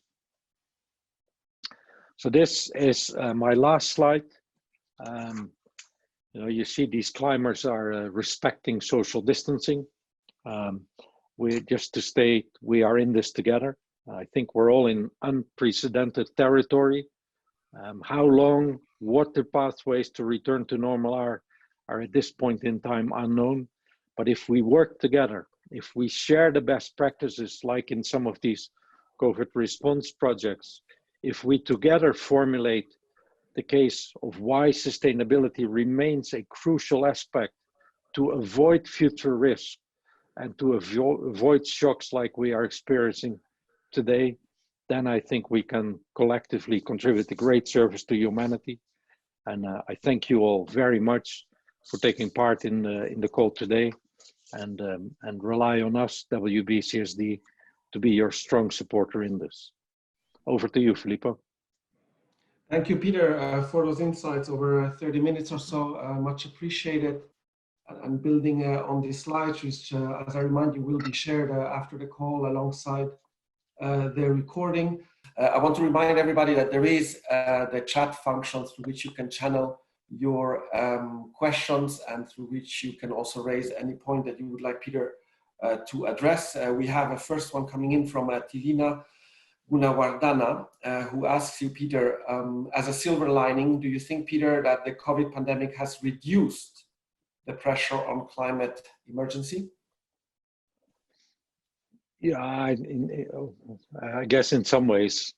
So this is my last slide. You see these climbers are respecting social distancing. Just to state, we are in this together. I think we're all in unprecedented territory. How long, what the pathways to return to normal are at this point in time unknown. But if we work together, if we share the best practices, like in some of these COVID response projects, if we together formulate the case of why sustainability remains a crucial aspect to avoid future risks and to avoid shocks like we are experiencing today, then I think we can collectively contribute a great service to humanity. And I thank you all very much for taking part in the call today, and rely on us, WBCSD, to be your strong supporter in this. Over to you, Filippo. Thank you, Peter, for those insights over 30 minutes or so. Much appreciated. And building on these slides, which, as I remind you, will be shared after the call alongside the recording. I want to remind everybody that there is the chat function through which you can channel your questions, and through which you can also raise any point that you would like Peter to address. We have a first one coming in from Tilina Gunawardana, who asks you, Peter, as a silver lining, do you think, Peter, that the COVID pandemic has reduced the pressure on climate emergency? Yeah, I guess in some ways,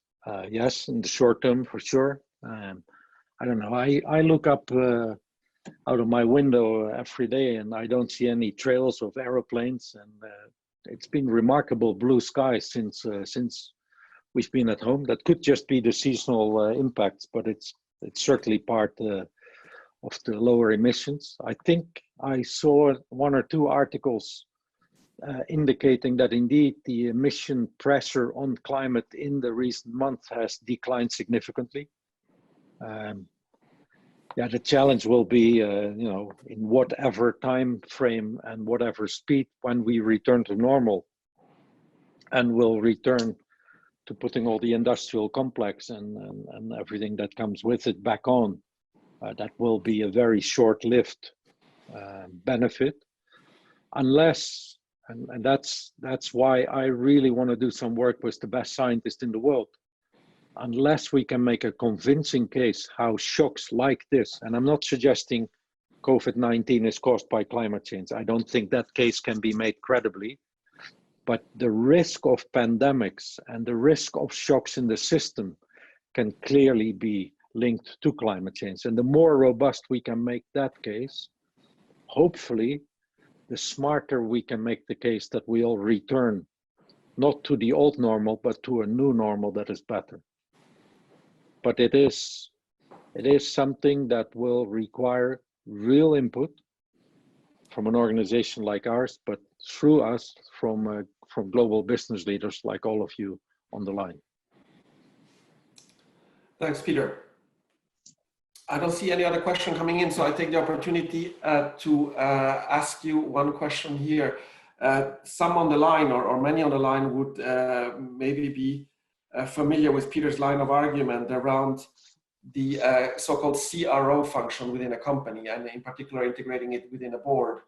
yes, in the short term, for sure. I don't know, I look up out of my window every day and I don't see any trails of aeroplanes, and it's been remarkable blue skies since we've been at home. That could just be the seasonal impacts, but it's certainly part of the lower emissions. I think I saw one or two articles indicating that indeed the emission pressure on climate in the recent months has declined significantly. Yeah, the challenge will be, in whatever time frame and whatever speed when we return to normal, and we'll return to putting all the industrial complex and everything that comes with it back on. That will be a very short-lived benefit, unless, and that's why I really want to do some work with the best scientists in the world. Unless we can make a convincing case how shocks like this, and I'm not suggesting COVID-19 is caused by climate change. I don't think that case can be made credibly, but the risk of pandemics and the risk of shocks in the system can clearly be linked to climate change. And the more robust we can make that case, hopefully, the smarter we can make the case that we all return, not to the old normal, but to a new normal that is better. But it is something that will require real input from an organization like ours, but through us from global business leaders like all of you on the line. Thanks, Peter. I don't see any other question coming in, so I take the opportunity to ask you one question here. Some on the line, or many on the line, would maybe be familiar with Peter's line of argument around the so-called CRO function within a company, and in particular integrating it within a board.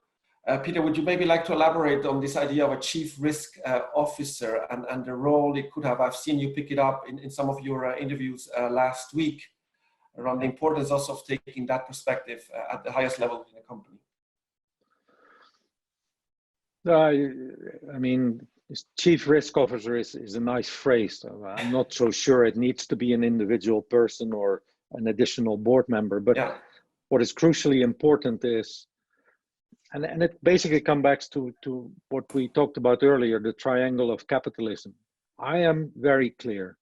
Peter, would you maybe like to elaborate on this idea of a chief risk officer and the role it could have? I've seen you pick it up in some of your interviews last week, around the importance also of taking that perspective at the highest level in a company. I mean, chief risk officer is a nice phrase. I'm not so sure it needs to be an individual person or an additional board member, but yeah. What is crucially important is, and it basically comes back to what we talked about earlier, the triangle of capitalism. I am very clear,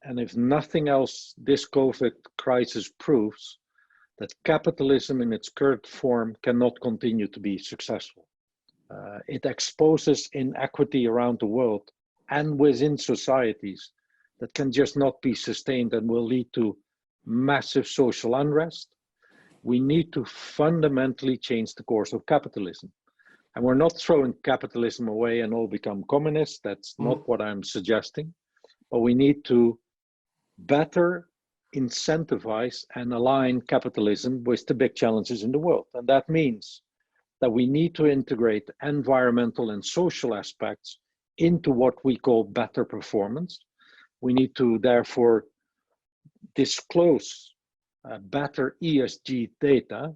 and if nothing else, this COVID crisis proves that capitalism in its current form cannot continue to be successful. It exposes inequity around the world and within societies that can just not be sustained and will lead to massive social unrest. We need to fundamentally change the course of capitalism. And we're not throwing capitalism away and all become communists. That's not what I'm suggesting. But we need to better incentivize and align capitalism with the big challenges in the world. And that means that we need to integrate environmental and social aspects into what we call better performance. We need to therefore disclose better ESG data,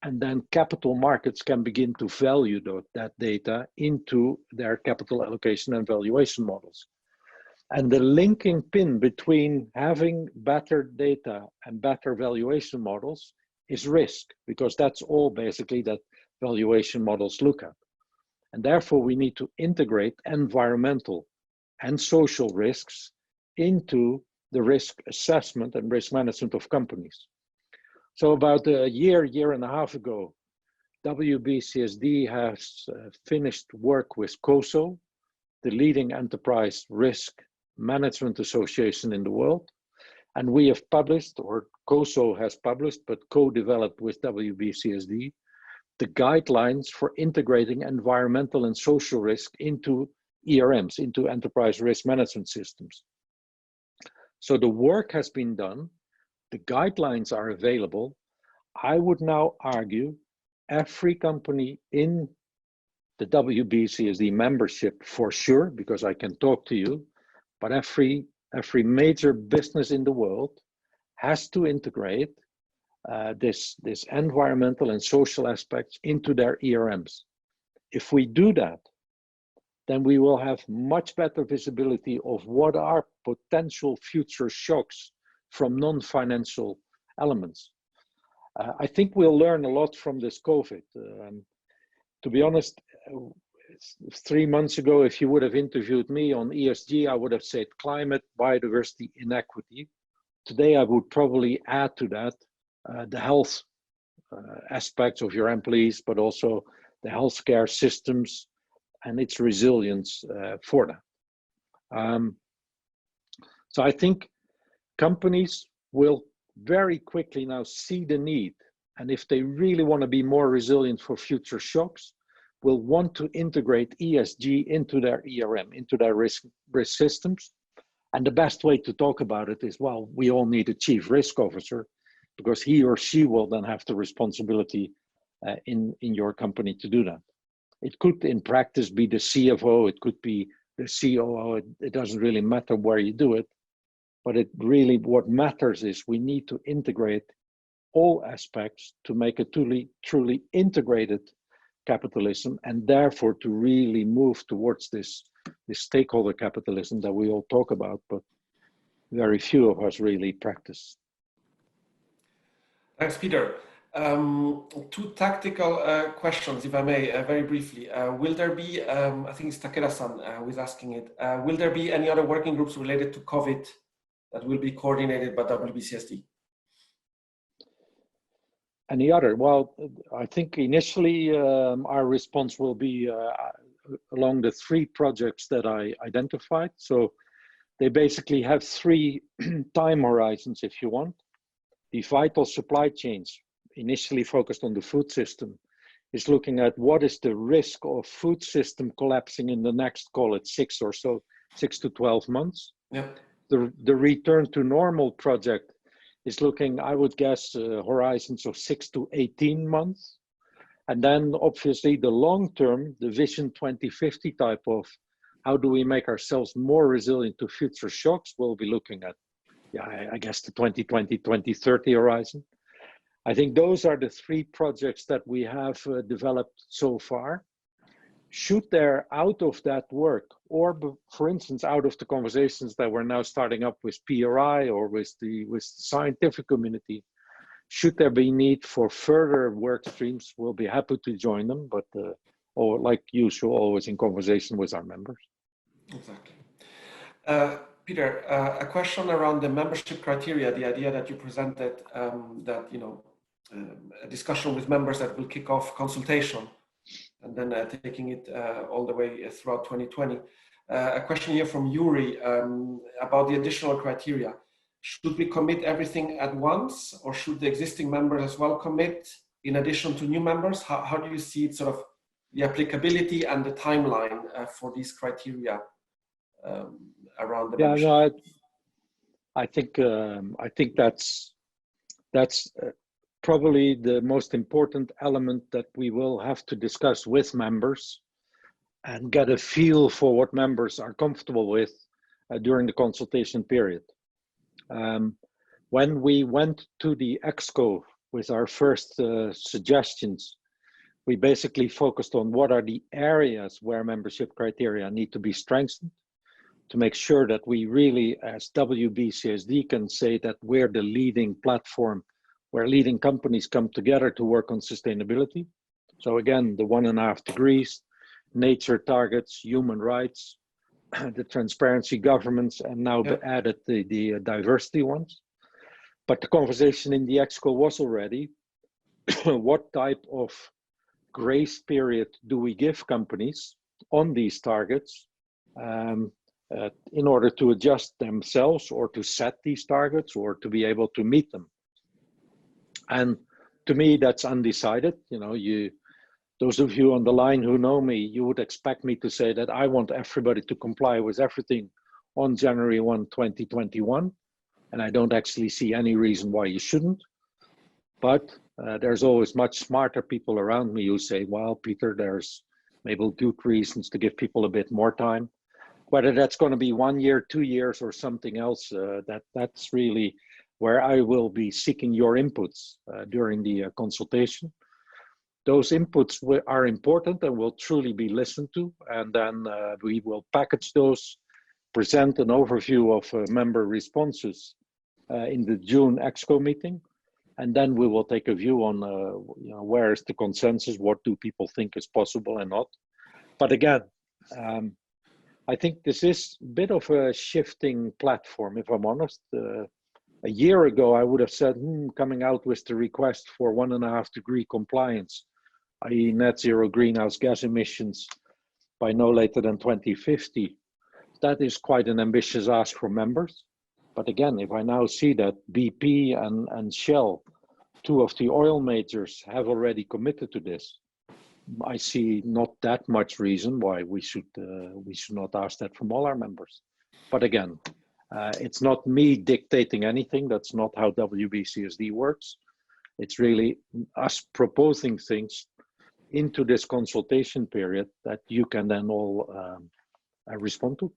and then capital markets can begin to value that data into their capital allocation and valuation models. And the linking pin between having better data and better valuation models is risk, because that's all basically that valuation models look at. And therefore we need to integrate environmental and social risks into the risk assessment and risk management of companies. So about a year and a half ago, WBCSD has finished work with COSO, the leading enterprise risk management association in the world. And we have published, or COSO has published, but co-developed with WBCSD, the guidelines for integrating environmental and social risk into ERMs, into enterprise risk management systems. So the work has been done, the guidelines are available. I would now argue every company in the WBCSD membership for sure, because I can talk to you, but every major business in the world has to integrate this environmental and social aspects into their ERMs. If we do that, then we will have much better visibility of what are potential future shocks from non-financial elements. I think we'll learn a lot from this COVID. To be honest, 3 months ago, if you would have interviewed me on ESG, I would have said climate, biodiversity, inequity. Today, I would probably add to that the health aspects of your employees, but also the healthcare systems and its resilience for that. So I think companies will very quickly now see the need, and if they really want to be more resilient for future shocks, will want to integrate ESG into their ERM, into their risk systems. And the best way to talk about it is, well, we all need a chief risk officer, because he or she will then have the responsibility in your company to do that. It could in practice be the CFO, it could be the COO, it doesn't really matter where you do it, but it really, what matters is we need to integrate all aspects to make a truly integrated capitalism, and therefore to really move towards this stakeholder capitalism that we all talk about, but very few of us really practice. Thanks, Peter. Two tactical questions, if I may, very briefly. Will there be, I think it's Takeda-san who is asking it, will there be any other working groups related to COVID that will be coordinated by WBCSD? Any other? Well, I think initially our response will be along the 3 projects that I identified. So they basically have 3 time horizons, if you want. The vital supply chains, initially focused on the food system, is looking at what is the risk of food system collapsing in the next, call it 6 to 12 months. Yep. The return to normal project is looking, I would guess, horizons of 6 to 18 months. And then obviously the long term, the Vision 2050 type of, how do we make ourselves more resilient to future shocks, we'll be looking at, yeah, I guess the 2020, 2030 horizon. I think those are the 3 projects that we have developed so far. Should there, out of that work, or for instance, out of the conversations that we're now starting up with PRI or with the scientific community, should there be need for further work streams, we'll be happy to join them, but or like usual, always in conversation with our members. Exactly. Peter, a question around the membership criteria, the idea that you presented, that, you know, a discussion with members that will kick off consultation, and then taking it all the way throughout 2020. A question here from Yuri about the additional criteria. Should we commit everything at once, or should the existing members as well commit in addition to new members? How do you see it, sort of the applicability and the timeline for these criteria around the membership? No, I think that's probably the most important element that we will have to discuss with members and get a feel for what members are comfortable with during the consultation period. When we went to the EXCO with our first suggestions, we basically focused on what are the areas where membership criteria need to be strengthened to make sure that we really, as WBCSD, can say that we're the leading platform where leading companies come together to work on sustainability. So again, the 1.5 degrees, nature targets, human rights, the transparency governance, and now added the diversity ones. But the conversation in the EXCO was already, what type of grace period do we give companies on these targets in order to adjust themselves or to set these targets or to be able to meet them? And to me, that's undecided. You know, those of you on the line who know me, you would expect me to say that I want everybody to comply with everything on January 1, 2021. And I don't actually see any reason why you shouldn't. But there's always much smarter people around me who say, well, Peter, there's maybe good reasons to give people a bit more time. Whether that's going to be 1 year, 2 years, or something else, that's really where I will be seeking your inputs during the consultation. Those inputs are important and will truly be listened to. And then we will package those, present an overview of member responses in the June EXCO meeting. And then we will take a view on where is the consensus, what do people think is possible and not. But again, I think this is a bit of a shifting platform, if I'm honest. A year ago, I would have said, coming out with the request for 1.5 degree compliance, i.e. net zero greenhouse gas emissions by no later than 2050. That is quite an ambitious ask for members. But again, if I now see that BP and Shell, two of the oil majors, have already committed to this, I see not that much reason why we should not ask that from all our members. But again, it's not me dictating anything. That's not how WBCSD works. It's really us proposing things into this consultation period that you can then all respond to.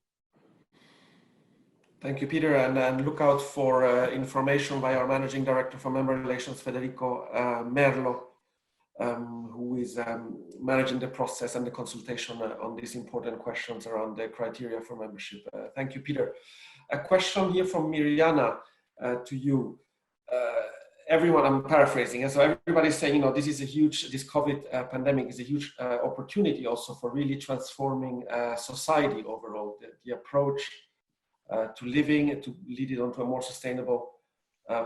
Thank you, Peter, and look out for information by our Managing Director for Member Relations, Federico Merlo, who is managing the process and the consultation on these important questions around the criteria for membership. Thank you, Peter. A question here from Mirjana to you. Everyone, I'm paraphrasing, and so everybody's saying, this is a huge, this COVID pandemic is a huge opportunity also for really transforming society overall, the approach to living, to lead it onto a more sustainable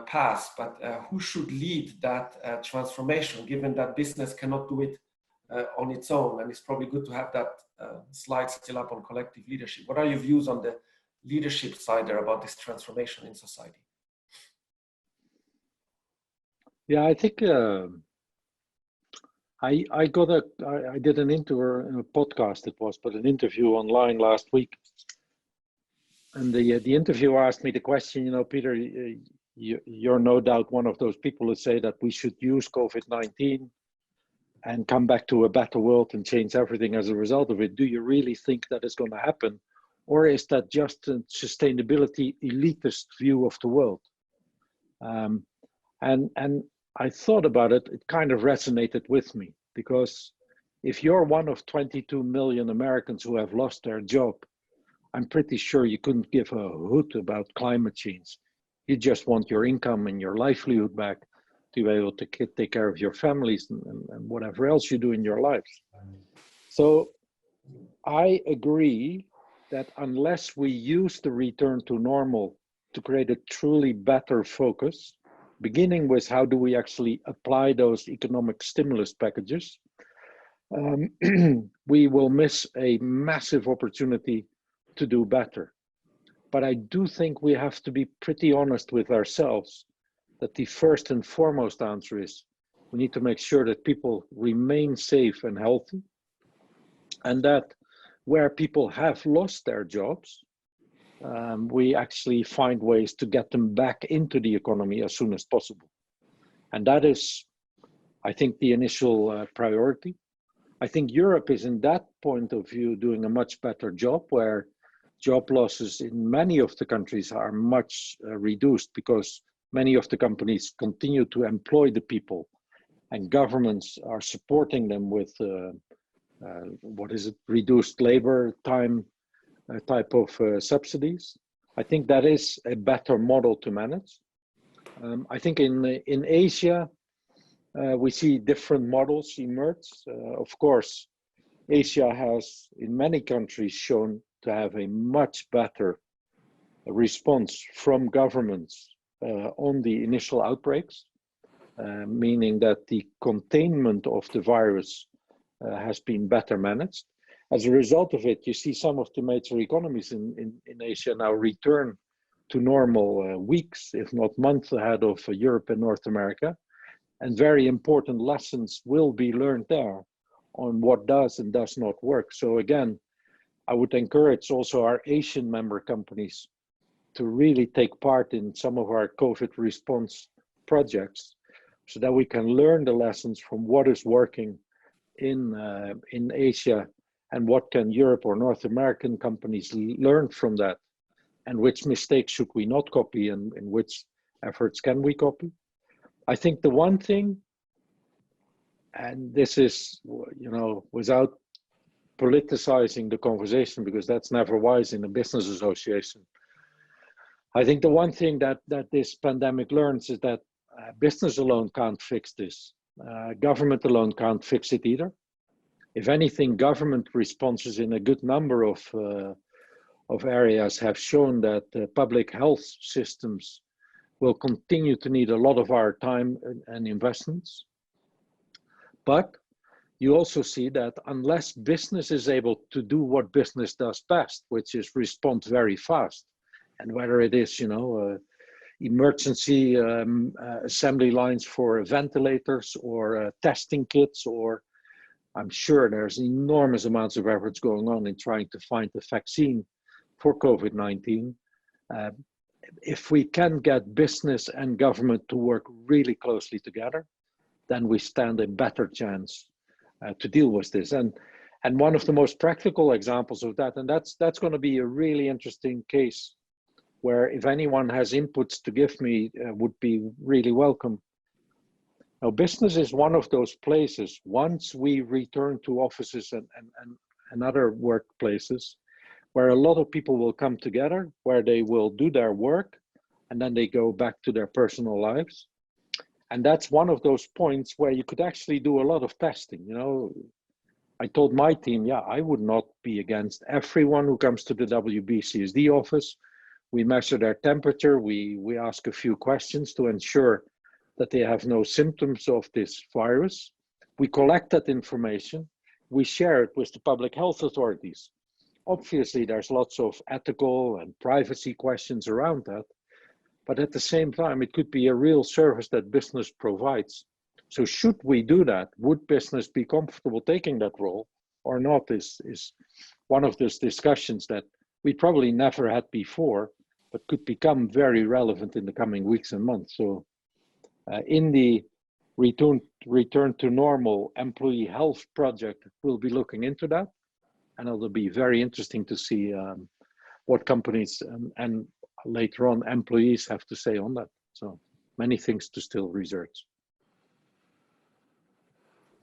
path. But who should lead that transformation, given that business cannot do it on its own? And it's probably good to have that slide still up on collective leadership. What are your views on the leadership side there about this transformation in society? Yeah, I think I did an interview, a podcast it was, but an interview online last week. And the interviewer asked me the question, Peter, you're no doubt one of those people who say that we should use COVID-19 and come back to a better world and change everything as a result of it. Do you really think that is going to happen? Or is that just a sustainability elitist view of the world? And I thought about it, it kind of resonated with me, because if you're one of 22 million Americans who have lost their job, I'm pretty sure you couldn't give a hoot about climate change. You just want your income and your livelihood back to be able to take care of your families and whatever else you do in your lives. So I agree that unless we use the return to normal to create a truly better focus, beginning with how do we actually apply those economic stimulus packages, we will miss a massive opportunity to do better. But I do think we have to be pretty honest with ourselves that the first and foremost answer is we need to make sure that people remain safe and healthy, and that where people have lost their jobs, we actually find ways to get them back into the economy as soon as possible. And that is, I think, the initial priority. I think Europe is, in that point of view, doing a much better job, where job losses in many of the countries are much reduced, because many of the companies continue to employ the people, and governments are supporting them with reduced labor time type of subsidies. I think that is a better model to manage. I think in Asia, we see different models emerge. Of course, Asia has, in many countries, shown to have a much better response from governments on the initial outbreaks, meaning that the containment of the virus has been better managed. As a result of it, you see some of the major economies in Asia now return to normal weeks, if not months, ahead of Europe and North America. And very important lessons will be learned there on what does and does not work. So again, I would encourage also our Asian member companies to really take part in some of our COVID response projects, so that we can learn the lessons from what is working in Asia, and what can Europe or North American companies learn from that, and which mistakes should we not copy, and which efforts can we copy. I think the one thing, and this is, you know, without politicizing the conversation, because that's never wise in a business association, I think the one thing that this pandemic learns is that business alone can't fix this. Government alone can't fix it either. If anything, government responses in a good number of areas have shown that public health systems will continue to need a lot of our time and investments. But you also see that unless business is able to do what business does best, which is respond very fast, and whether it is, you know, emergency assembly lines for ventilators, or testing kits, or I'm sure there's enormous amounts of efforts going on in trying to find a vaccine for COVID-19. If we can get business and government to work really closely together, then we stand a better chance to deal with this. And one of the most practical examples of that, and that's going to be a really interesting case, where if anyone has inputs to give me, would be really welcome. Now, business is one of those places, once we return to offices and other workplaces, where a lot of people will come together, where they will do their work, and then they go back to their personal lives. And that's one of those points where you could actually do a lot of testing. You know, I told my team, yeah, I would not be against everyone who comes to the WBCSD office. We measure their temperature, we ask a few questions to ensure that they have no symptoms of this virus. We collect that information, we share it with the public health authorities. Obviously, there's lots of ethical and privacy questions around that, but at the same time, it could be a real service that business provides. So should we do that? Would business be comfortable taking that role or not is one of those discussions that we probably never had before, but could become very relevant in the coming weeks and months. So in the return to normal employee health project, we'll be looking into that. And it'll be very interesting to see what companies and later on employees have to say on that. So many things to still research.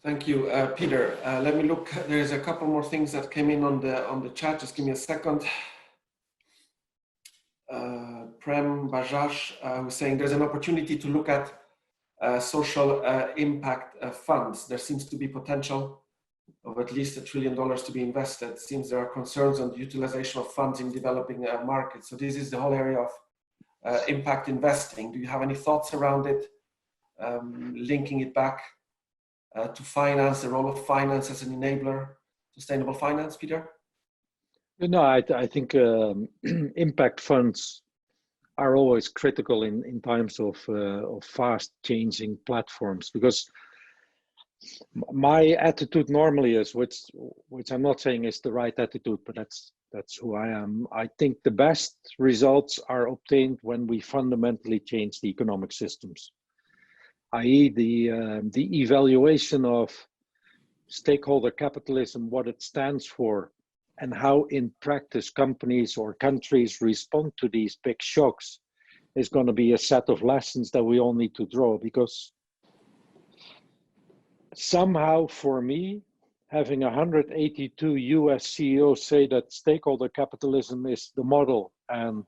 Thank you, Peter. Let me look. There's a couple more things that came in on the chat. Just give me a second. Prem Bajaj was saying there's an opportunity to look at social impact funds. There seems to be potential of at least $1 trillion to be invested. Seems there are concerns on the utilization of funds in developing markets. So this is the whole area of impact investing. Do you have any thoughts around it? Linking it back to finance, the role of finance as an enabler, sustainable finance, Peter? No, I think impact funds are always critical in times of fast changing platforms, because my attitude normally is, which I'm not saying is the right attitude, but that's That's who I am. I think the best results are obtained when we fundamentally change the economic systems, i.e. the evaluation of stakeholder capitalism, what it stands for, and how in practice companies or countries respond to these big shocks is going to be a set of lessons that we all need to draw, because somehow for me, having 182 US CEOs say that stakeholder capitalism is the model, and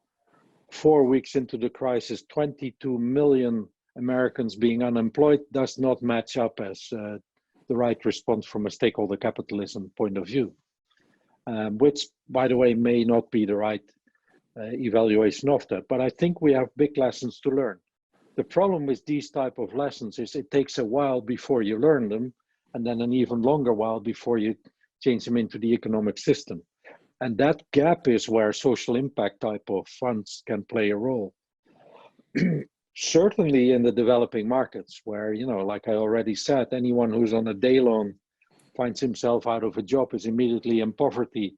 4 weeks into the crisis, 22 million Americans being unemployed does not match up as the right response from a stakeholder capitalism point of view, which, by the way, may not be the right evaluation of that. But I think we have big lessons to learn. The problem with these type of lessons is it takes a while before you learn them, and then an even longer while before you change them into the economic system. And that gap is where social impact type of funds can play a role. Certainly in the developing markets where, you know, like I already said, anyone who's on a day loan finds himself out of a job is immediately in poverty,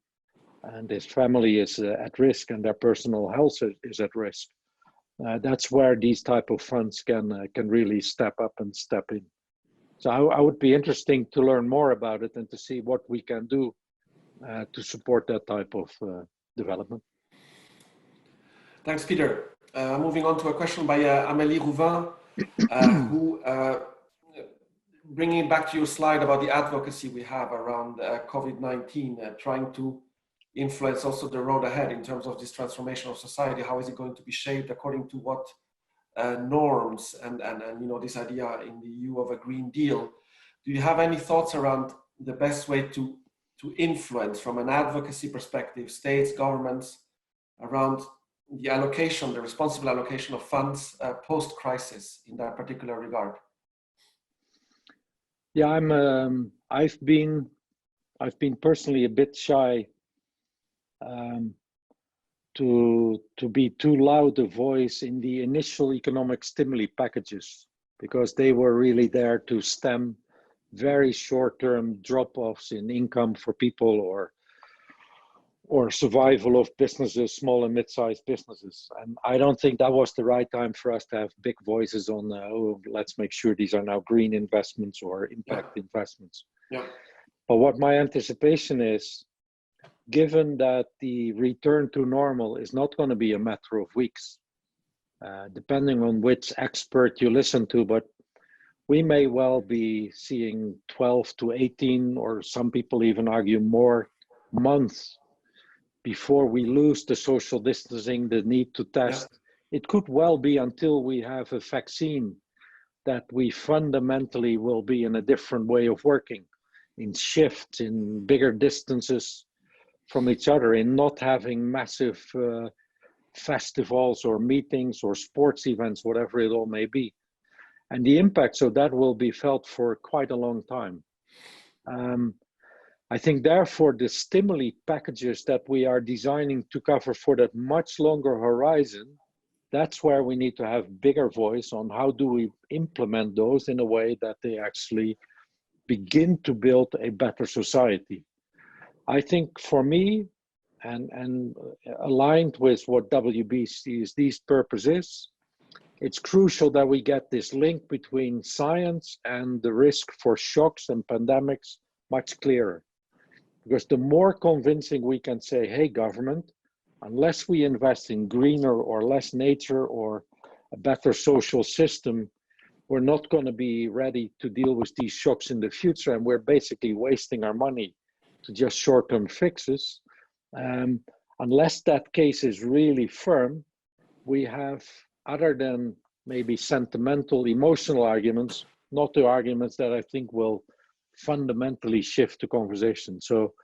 and his family is at risk, and their personal health is at risk. That's where these type of funds can really step up and step in. So I would be interesting to learn more about it and to see what we can do to support that type of development. Thanks, Peter. Moving on to a question by Amélie Rouvin, who, bringing it back to your slide about the advocacy we have around COVID-19, trying to influence also the road ahead in terms of this transformation of society. How is it going to be shaped according to what norms and you know, this idea in the EU of a Green Deal? Do you have any thoughts around the best way to influence from an advocacy perspective, states, governments, around the allocation, the responsible allocation of funds post-crisis in that particular regard? Yeah, I've been personally a bit shy to be too loud a voice in the initial economic stimuli packages, because they were really there to stem very short-term drop-offs in income for people, or survival of businesses, small and mid-sized businesses. And I don't think that was the right time for us to have big voices on, oh, let's make sure these are now green investments or impact investments. Yeah. But what my anticipation is, given that the return to normal is not going to be a matter of weeks, depending on which expert you listen to, but we may well be seeing 12 to 18, or some people even argue more, months before we lose the social distancing, the need to test. Yeah. It could well be until we have a vaccine that we fundamentally will be in a different way of working, in shifts, in bigger distances from each other, in not having massive festivals or meetings or sports events, whatever it all may be. And the impacts of that will be felt for quite a long time. I think therefore the stimuli packages that we are designing to cover for that much longer horizon, that's where we need to have bigger voice on how do we implement those in a way that they actually begin to build a better society. I think for me, and aligned with what WBCSD's purpose is, it's crucial that we get this link between science and the risk for shocks and pandemics much clearer. Because the more convincing we can say, hey, government, unless we invest in greener or less nature or a better social system, we're not going to be ready to deal with these shocks in the future, and we're basically wasting our money to just short-term fixes. Unless that case is really firm, we have, other than maybe sentimental, emotional arguments, not the arguments that I think will fundamentally shift the conversation. So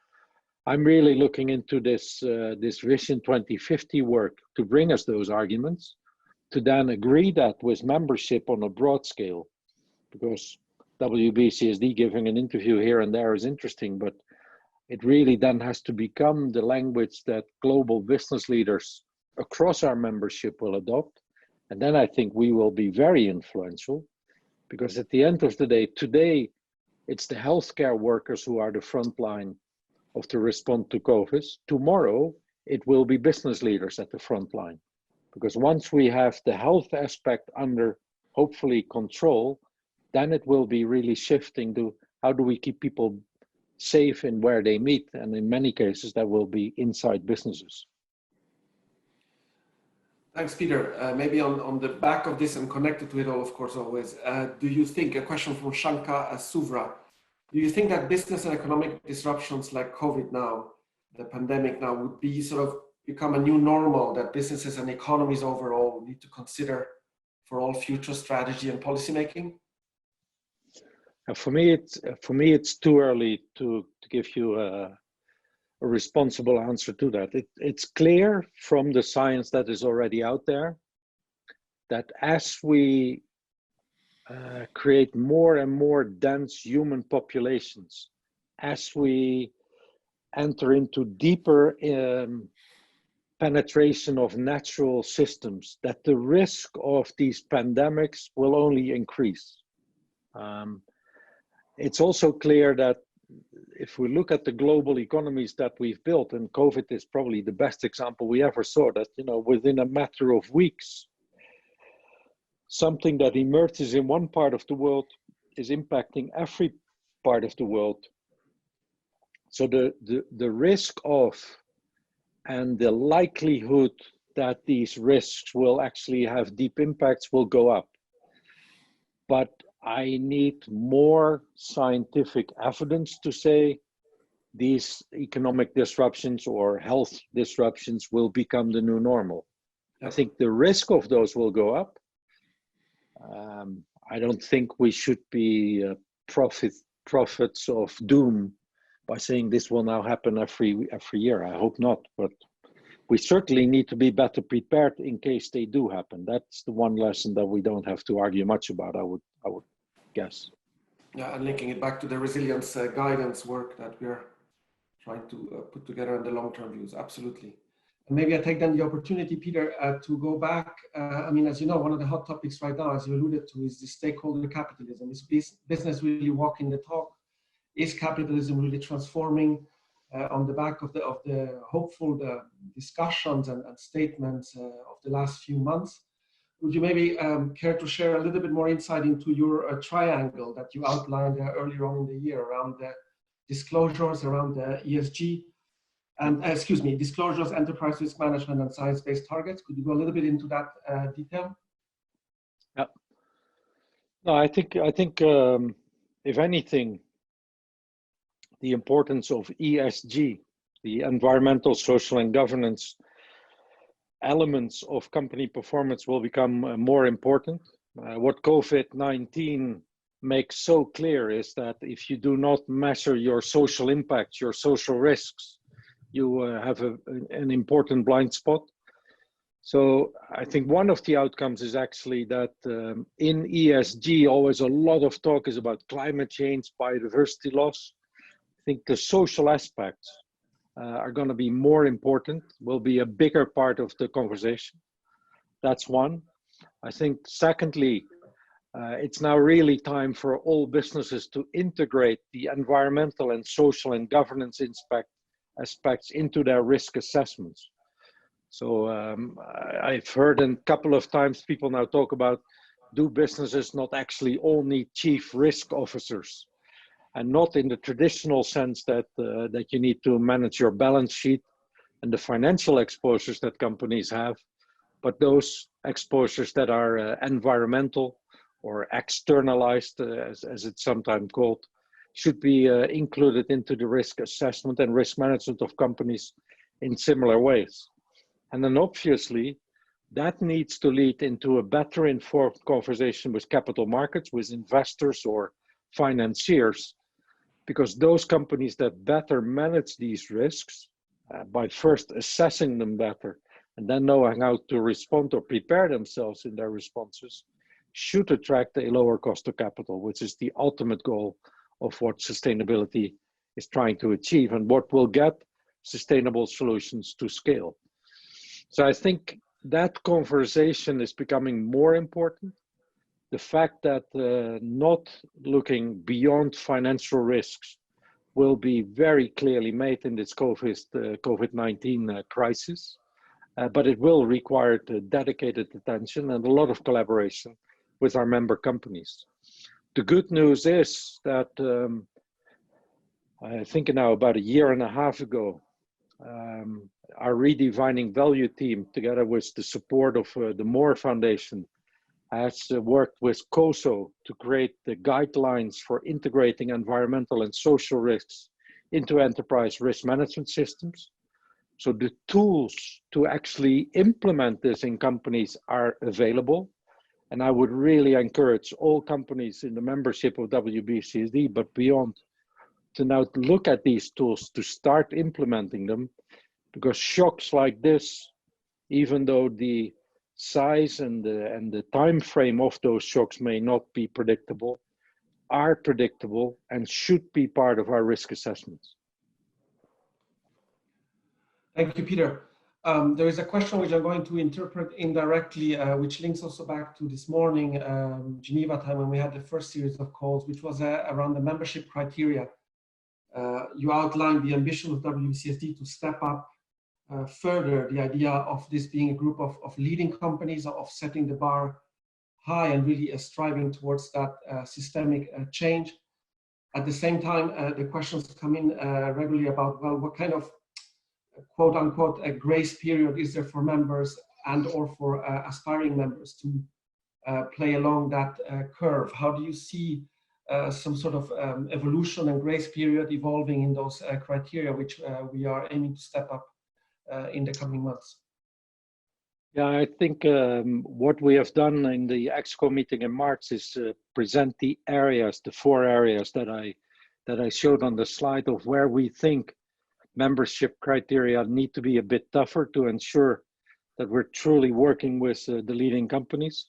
I'm really looking into this Vision 2050 work to bring us those arguments, to then agree that with membership on a broad scale, because WBCSD giving an interview here and there is interesting, but it really then has to become the language that global business leaders across our membership will adopt. And then I think we will be very influential, because at the end of the day, today, it's the healthcare workers who are the front line of the response to COVID. Tomorrow, it will be business leaders at the front line. Because once we have the health aspect under, hopefully, control, then it will be really shifting to how do we keep people safe in where they meet. And in many cases, that will be inside businesses. Thanks, Peter. Maybe on the back of this and connected to it all, of course, always, do you think, a question from Shankar Suvra, do you think that business and economic disruptions like COVID now, the pandemic now, would be sort of become a new normal that businesses and economies overall need to consider for all future strategy and policy making? For me, it's too early to give you a responsible answer to that. It's clear from the science that is already out there that as we create more and more dense human populations, as we enter into deeper penetration of natural systems, that the risk of these pandemics will only increase. It's also clear that if we look at the global economies that we've built, and COVID is probably the best example we ever saw, that within a matter of weeks, something that emerges in one part of the world is impacting every part of the world. So the risk of and the likelihood that these risks will actually have deep impacts will go up. But I need more scientific evidence to say these economic disruptions or health disruptions will become the new normal. I think the risk of those will go up. I don't think we should be prophets of doom by saying this will now happen every year. I hope not, but we certainly need to be better prepared in case they do happen. That's the one lesson that we don't have to argue much about, I would guess. Yeah, and linking it back to the resilience guidance work that we're trying to put together in the long-term views, absolutely. And maybe I take then the opportunity, Peter, to go back. I mean, as you know, one of the hot topics right now, as you alluded to, is the stakeholder capitalism. Is business really walking the talk? Is capitalism really transforming? On the back of the hopeful discussions and statements of the last few months, would you maybe care to share a little bit more insight into your triangle that you outlined earlier on in the year around the disclosures, around the ESG, and disclosures, enterprise risk management, and science-based targets? Could you go a little bit into that detail? Yeah. No, I think if anything, the importance of ESG, the environmental, social, and governance elements of company performance will become more important. What COVID-19 makes so clear is that if you do not measure your social impacts, your social risks, you have an important blind spot. So I think one of the outcomes is actually that in ESG, always a lot of talk is about climate change, biodiversity loss. I think the social aspects are going to be more important, will be a bigger part of the conversation. That's one. I think secondly, it's now really time for all businesses to integrate the environmental and social and governance aspects into their risk assessments. So I've heard a couple of times people now talk about, do businesses not actually all need chief risk officers? And not in the traditional sense that you need to manage your balance sheet and the financial exposures that companies have, but those exposures that are environmental or externalized, as it's sometimes called, should be included into the risk assessment and risk management of companies in similar ways. And then obviously, that needs to lead into a better informed conversation with capital markets, with investors or financiers, because those companies that better manage these risks by first assessing them better and then knowing how to respond or prepare themselves in their responses should attract a lower cost of capital, which is the ultimate goal of what sustainability is trying to achieve and what will get sustainable solutions to scale. So I think that conversation is becoming more important. The fact that not looking beyond financial risks, will be very clearly made in this COVID-19 crisis, but it will require dedicated attention and a lot of collaboration with our member companies. The good news is that I think now about a year and a half ago, our Redefining Value team, together with the support of the Moore Foundation, has worked with COSO to create the guidelines for integrating environmental and social risks into enterprise risk management systems. So the tools to actually implement this in companies are available. And I would really encourage all companies in the membership of WBCSD, but beyond, to now look at these tools to start implementing them, because shocks like this, even though the size and the time frame of those shocks may not be predictable, are predictable and should be part of our risk assessments. Thank you, Peter. There is a question which I'm going to interpret indirectly, which links also back to this morning, Geneva time, when we had the first series of calls, which was around the membership criteria. You outlined the ambition of WBCSD to step up further the idea of this being a group of leading companies, of setting the bar high and really striving towards that systemic change. At the same time, the questions come in regularly about, well, what kind of quote unquote a grace period is there for members and or for aspiring members to play along that curve? How do you see some sort of evolution and grace period evolving in those criteria which we are aiming to step up in the coming months? Yeah, I think what we have done in the EXCO meeting in March is present the areas, the 4 areas that I showed on the slide of where we think membership criteria need to be a bit tougher to ensure that we're truly working with the leading companies.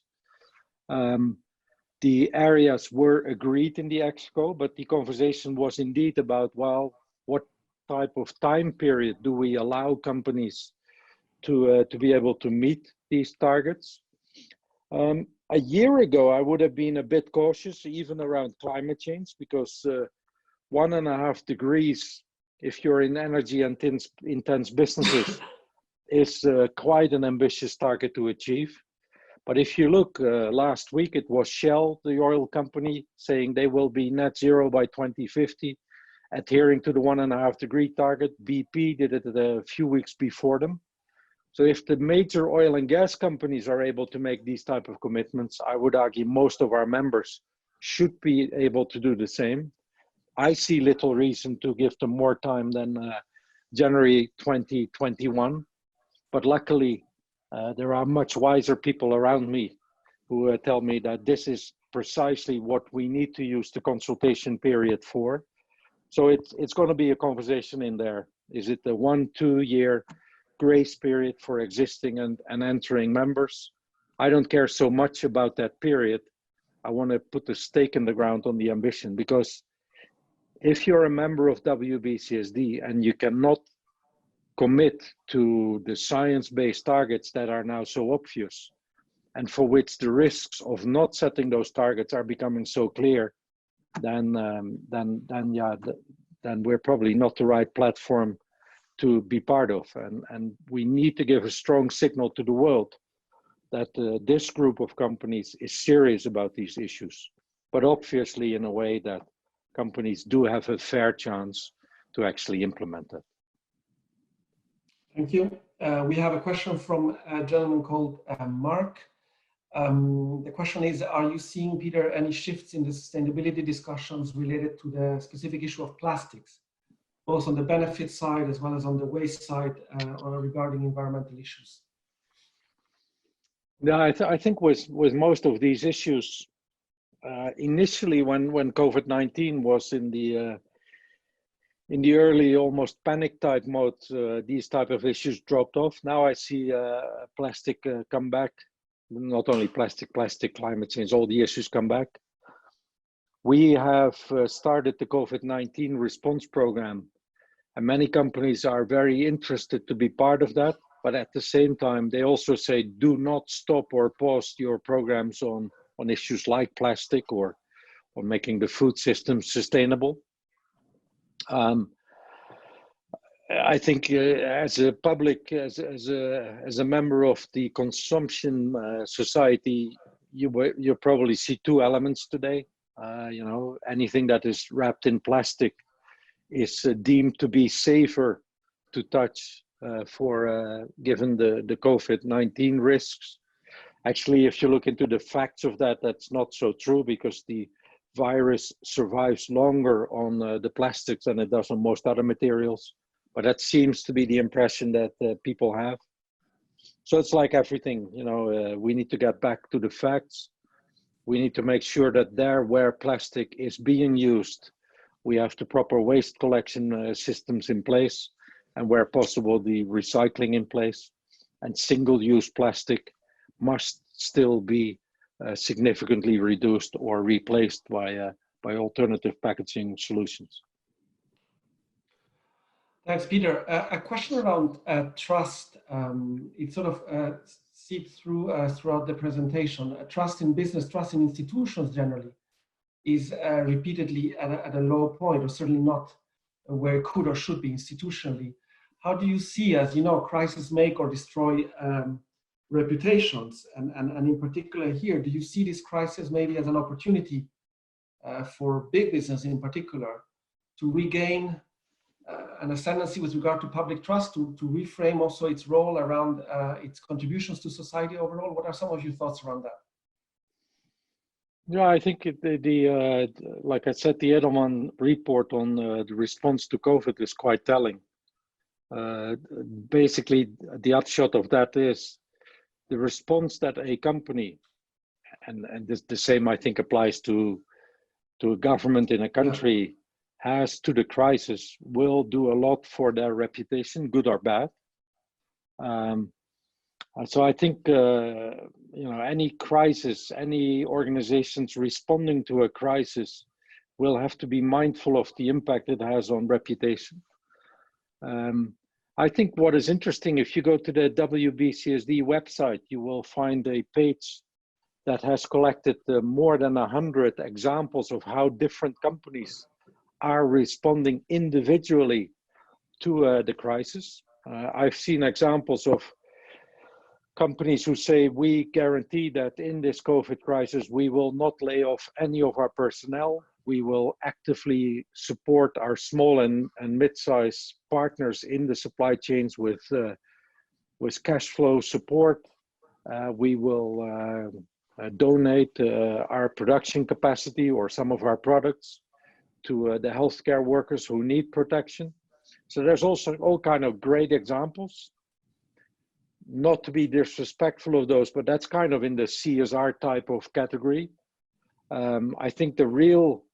The areas were agreed in the EXCO, but the conversation was indeed about, well, what type of time period do we allow companies to be able to meet these targets? A year ago, I would have been a bit cautious, even around climate change, because 1.5 degrees, if you're in energy intense businesses, is quite an ambitious target to achieve. But if you look, last week it was Shell, the oil company, saying they will be net zero by 2050, adhering to the 1.5 degree target. BP did it a few weeks before them. So if the major oil and gas companies are able to make these type of commitments, I would argue most of our members should be able to do the same. I see little reason to give them more time than January 2021. But luckily, there are much wiser people around me who tell me that this is precisely what we need to use the consultation period for. So it's going to be a conversation in there. Is it the 1-2 year grace period for existing and entering members? I don't care so much about that period. I want to put the stake in the ground on the ambition, because if you're a member of WBCSD and you cannot commit to the science-based targets that are now so obvious, and for which the risks of not setting those targets are becoming so clear, then we're probably not the right platform to be part of. And we need to give a strong signal to the world that this group of companies is serious about these issues, but obviously in a way that companies do have a fair chance to actually implement it. Thank you. We have a question from a gentleman called Mark. The question is, are you seeing, Peter, any shifts in the sustainability discussions related to the specific issue of plastics, both on the benefit side as well as on the waste side, or regarding environmental issues? Yeah, I think with most of these issues, initially when COVID-19 was in the early almost panic type mode, these type of issues dropped off. Now I see plastic come back. Not only plastic, climate change, all the issues come back. We have started the COVID-19 response program, and many companies are very interested to be part of that. But at the same time, they also say, do not stop or pause your programs on issues like plastic or making the food system sustainable. I think as a public, as a member of the consumption society, you probably see two elements today. You know, anything that is wrapped in plastic is deemed to be safer to touch for given the COVID-19 risks. Actually, if you look into the facts of that, that's not so true, because the virus survives longer on the plastics than it does on most other materials. But that seems to be the impression that people have. So it's like everything, you know, we need to get back to the facts. We need to make sure that there where plastic is being used, we have the proper waste collection systems in place, and where possible, the recycling in place. And single-use plastic must still be significantly reduced or replaced by alternative packaging solutions. Thanks, Peter. A question around trust. It sort of seeps through throughout the presentation. Trust in business, trust in institutions generally is repeatedly at a low point, or certainly not where it could or should be institutionally. How do you see, as you know, crises make or destroy reputations? And in particular here, do you see this crisis maybe as an opportunity for big business in particular to regain an ascendancy with regard to public trust, to reframe also its role around its contributions to society overall? What are some of your thoughts around that? Yeah, I think like I said, the Edelman report on the response to COVID is quite telling. Basically, the upshot of that is the response that a company, and the same I think applies to a government in a country, has to the crisis, will do a lot for their reputation, good or bad. So I think you know, any crisis, any organizations responding to a crisis will have to be mindful of the impact it has on reputation. I think what is interesting, if you go to the WBCSD website, you will find a page that has collected more than 100 examples of how different companies are responding individually to the crisis. I've seen examples of companies who say, we guarantee that in this COVID crisis, we will not lay off any of our personnel. We will actively support our small and mid-sized partners in the supply chains with cash flow support. We will donate our production capacity or some of our products to the healthcare workers who need protection. So there's also all kind of great examples. Not to be disrespectful of those, but that's kind of in the CSR type of category. I think the real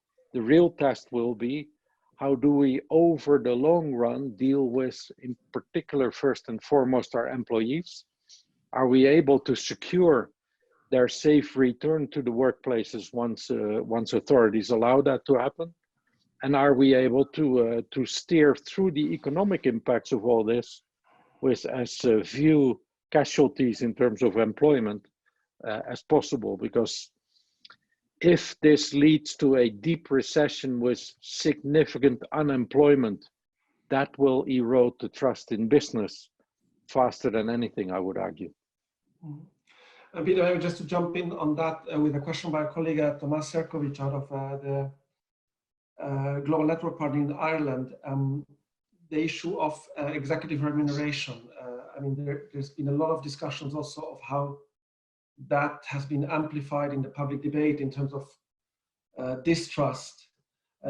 test will be, how do we over the long run deal with, in particular, first and foremost, our employees? Are we able to secure their safe return to the workplaces once authorities allow that to happen? And are we able to steer through the economic impacts of all this with as few casualties in terms of employment as possible? Because if this leads to a deep recession with significant unemployment, that will erode the trust in business faster than anything, I would argue. Peter, maybe just to jump in on that with a question by a colleague, Tomas Serkovic, out of the Global Network Party in Ireland. The issue of executive remuneration. I mean, there's been a lot of discussions also of how that has been amplified in the public debate in terms of distrust.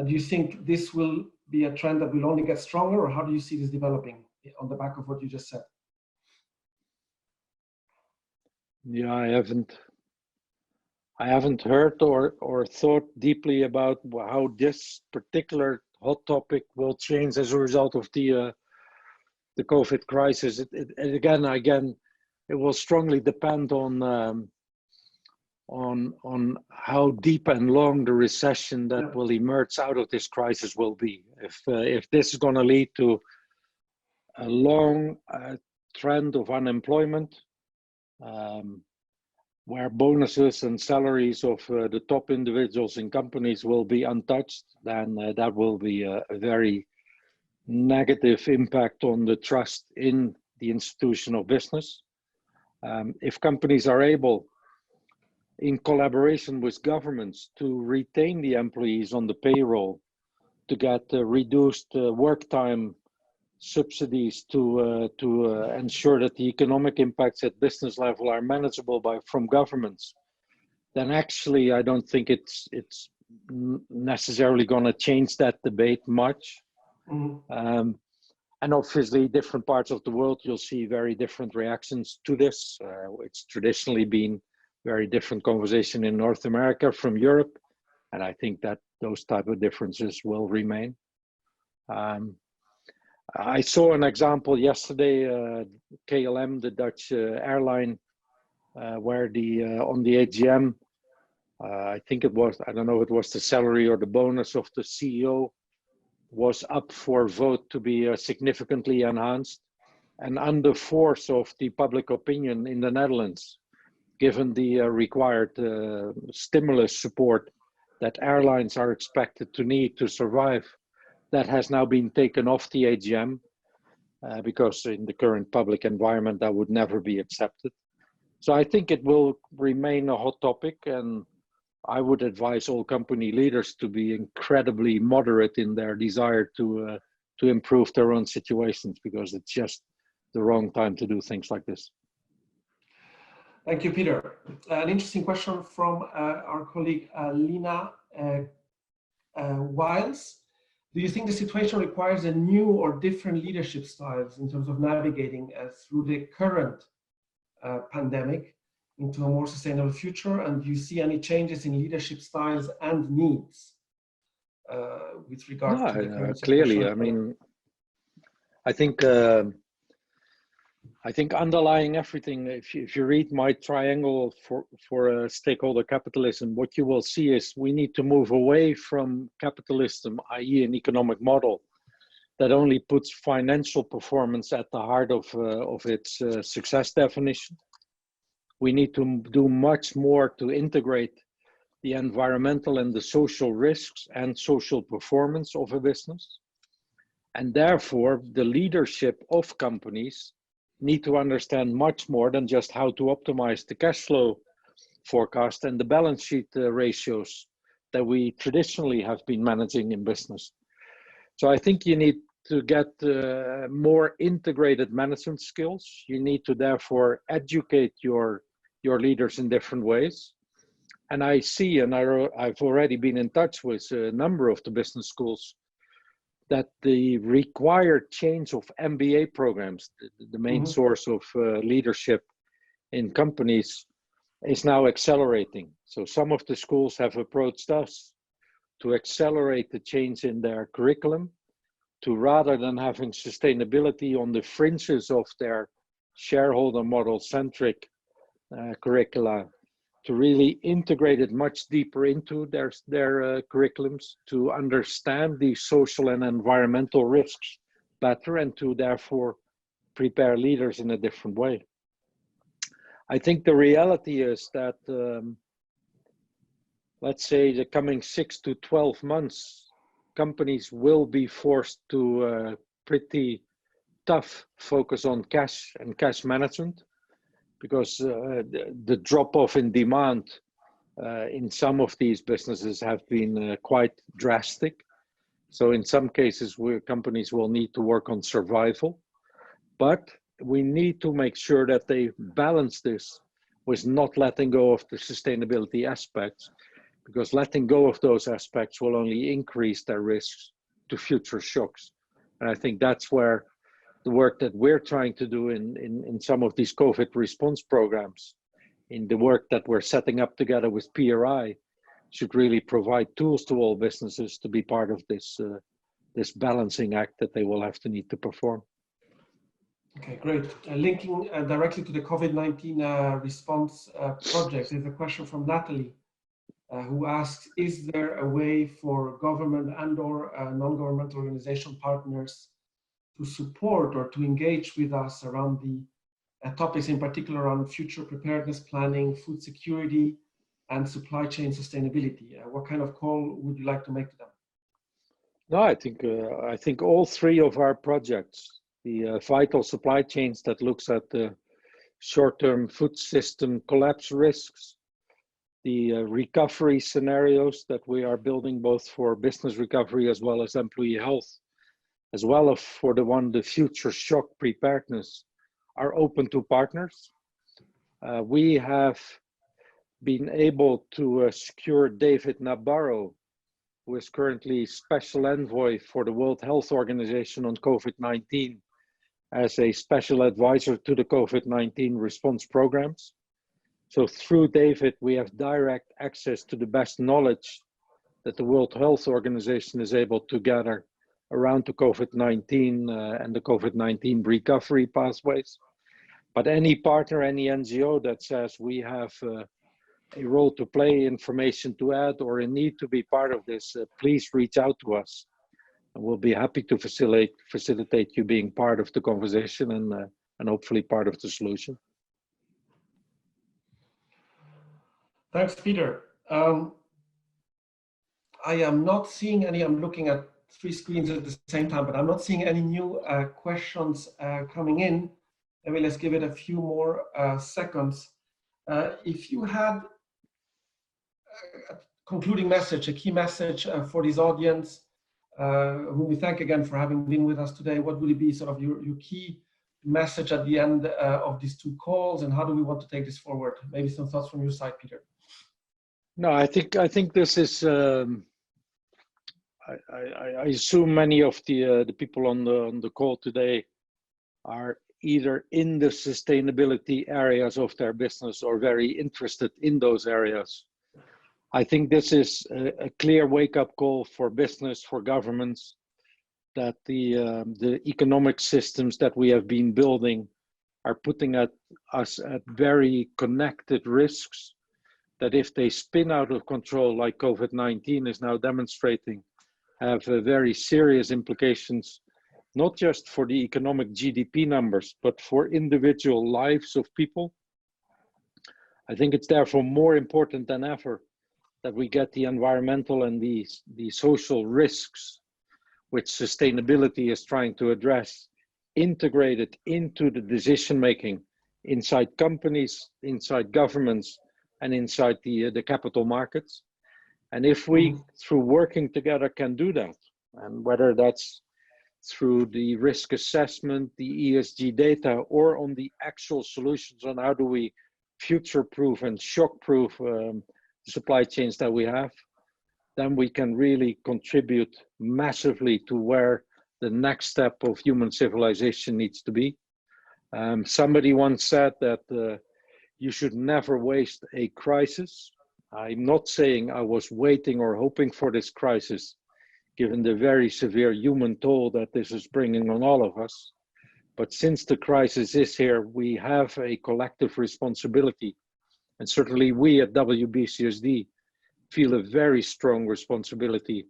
Do you think this will be a trend that will only get stronger, or how do you see this developing on the back of what you just said? Yeah, I haven't heard or thought deeply about how this particular hot topic will change as a result of the COVID crisis. Again, it will strongly depend on how deep and long the recession that will emerge out of this crisis will be. If this is going to lead to a long trend of unemployment, where bonuses and salaries of the top individuals in companies will be untouched, then that will be a very negative impact on the trust in the institution of business. If companies are able, in collaboration with governments, to retain the employees on the payroll, to get reduced work time subsidies to ensure that the economic impacts at business level are manageable from governments, then actually I don't think it's necessarily going to change that debate much. Mm-hmm. And obviously, different parts of the world, you'll see very different reactions to this. It's traditionally been very different conversation in North America from Europe, and I think that those type of differences will remain. I saw an example yesterday, KLM, the Dutch airline, where on the AGM, I think it was, I don't know if it was the salary or the bonus of the CEO was up for vote to be significantly enhanced. And under force of the public opinion in the Netherlands, given the required stimulus support that airlines are expected to need to survive, that has now been taken off the AGM because in the current public environment, that would never be accepted. So I think it will remain a hot topic, and I would advise all company leaders to be incredibly moderate in their desire to improve their own situations, because it's just the wrong time to do things like this. Thank you, Peter. An interesting question from our colleague Lina Wiles. Do you think the situation requires a new or different leadership styles in terms of navigating through the current pandemic into a more sustainable future? And do you see any changes in leadership styles and needs with regard to the current situation? Clearly, I mean, I think underlying everything, if you read my triangle for stakeholder capitalism, what you will see is we need to move away from capitalism, i.e. an economic model that only puts financial performance at the heart of its success definition. We need to do much more to integrate the environmental and the social risks and social performance of a business. And therefore, the leadership of companies need to understand much more than just how to optimize the cash flow forecast and the balance sheet ratios that we traditionally have been managing in business. So I think you need to get more integrated management skills. You need to therefore educate your leaders in different ways. And I see, and I've already been in touch with a number of the business schools, that the required change of MBA programs, the main source of leadership in companies, is now accelerating. So some of the schools have approached us to accelerate the change in their curriculum, to rather than having sustainability on the fringes of their shareholder model centric curricula, to really integrate it much deeper into their curriculums, to understand the social and environmental risks better, and to therefore prepare leaders in a different way. I think the reality is that, let's say the coming 6 to 12 months, companies will be forced to pretty tough focus on cash and cash management, because the drop-off in demand in some of these businesses have been quite drastic. So in some cases, companies will need to work on survival, but we need to make sure that they balance this with not letting go of the sustainability aspects, because letting go of those aspects will only increase their risks to future shocks. And I think that's where the work that we're trying to do in some of these COVID response programs, in the work that we're setting up together with PRI, should really provide tools to all businesses to be part of this balancing act that they will have to need to perform. Okay, great. Linking directly to the COVID-19 response project, there's a question from Natalie, who asks, is there a way for government and/or non-governmental organization partners to support or to engage with us around the topics, in particular on future preparedness planning, food security, and supply chain sustainability? What kind of call would you like to make to them? No, I think all three of our projects, the vital supply chains that looks at the short-term food system collapse risks, the recovery scenarios that we are building both for business recovery as well as employee health, as well as for the future shock preparedness, are open to partners. We have been able to secure David Nabarro, who is currently Special Envoy for the World Health Organization on COVID-19, as a special advisor to the COVID-19 response programs. So through David, we have direct access to the best knowledge that the World Health Organization is able to gather around the COVID-19 and the COVID-19 recovery pathways. But any partner, any NGO that says we have a role to play, information to add, or a need to be part of this, please reach out to us. And we'll be happy to facilitate you being part of the conversation and hopefully part of the solution. Thanks, Peter. I am not seeing any, I'm looking at three screens at the same time, but I'm not seeing any new questions coming in. Maybe let's give it a few more seconds. If you had a concluding message, a key message for this audience, whom we thank again for having been with us today, what would it be sort of your key message at the end of these two calls, and how do we want to take this forward? Maybe some thoughts from your side, Peter. No, I think this is. I assume many of the people on the call today are either in the sustainability areas of their business or very interested in those areas. I think this is a clear wake-up call for business, for governments, that the economic systems that we have been building are putting us at very connected risks, that if they spin out of control, like COVID-19 is now demonstrating, have very serious implications, not just for the economic GDP numbers, but for individual lives of people. I think it's therefore more important than ever that we get the environmental and the social risks, which sustainability is trying to address, integrated into the decision-making inside companies, inside governments, and inside the capital markets. And if we, through working together, can do that, and whether that's through the risk assessment, the ESG data, or on the actual solutions on how do we future-proof and shock-proof supply chains that we have, then we can really contribute massively to where the next step of human civilization needs to be. Somebody once said that you should never waste a crisis. I'm not saying I was waiting or hoping for this crisis, given the very severe human toll that this is bringing on all of us. But since the crisis is here, we have a collective responsibility. And certainly we at WBCSD feel a very strong responsibility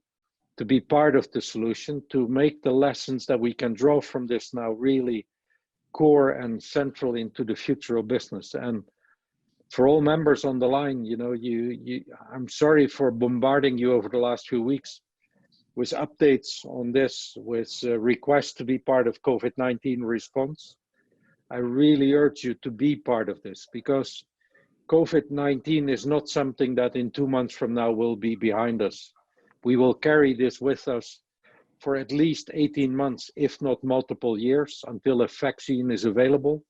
to be part of the solution, to make the lessons that we can draw from this now really core and central into the future of business. And for all members on the line, you know, I'm sorry for bombarding you over the last few weeks with updates on this, with requests to be part of COVID-19 response. I really urge you to be part of this, because COVID-19 is not something that in 2 months from now will be behind us. We will carry this with us for at least 18 months, if not multiple years, until a vaccine is available.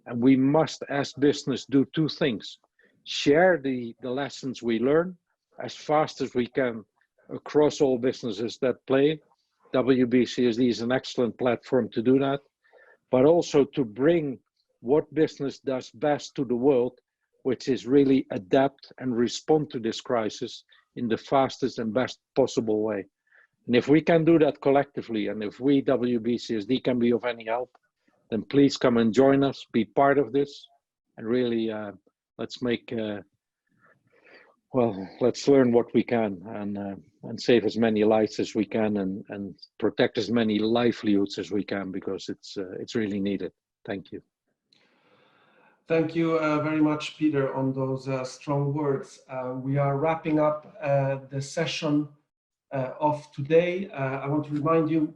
And we must, as business, do two things: share the lessons we learn as fast as we can across all businesses that play. WBCSD is an excellent platform to do that, but also to bring what business does best to the world, which is really adapt and respond to this crisis in the fastest and best possible way. And if we can do that collectively, and if we, WBCSD, can be of any help, then please come and join us, be part of this, and really let's make, let's learn what we can and save as many lives as we can and protect as many livelihoods as we can, because it's really needed. Thank you. Thank you very much, Peter, on those strong words. We are wrapping up the session of today. I want to remind you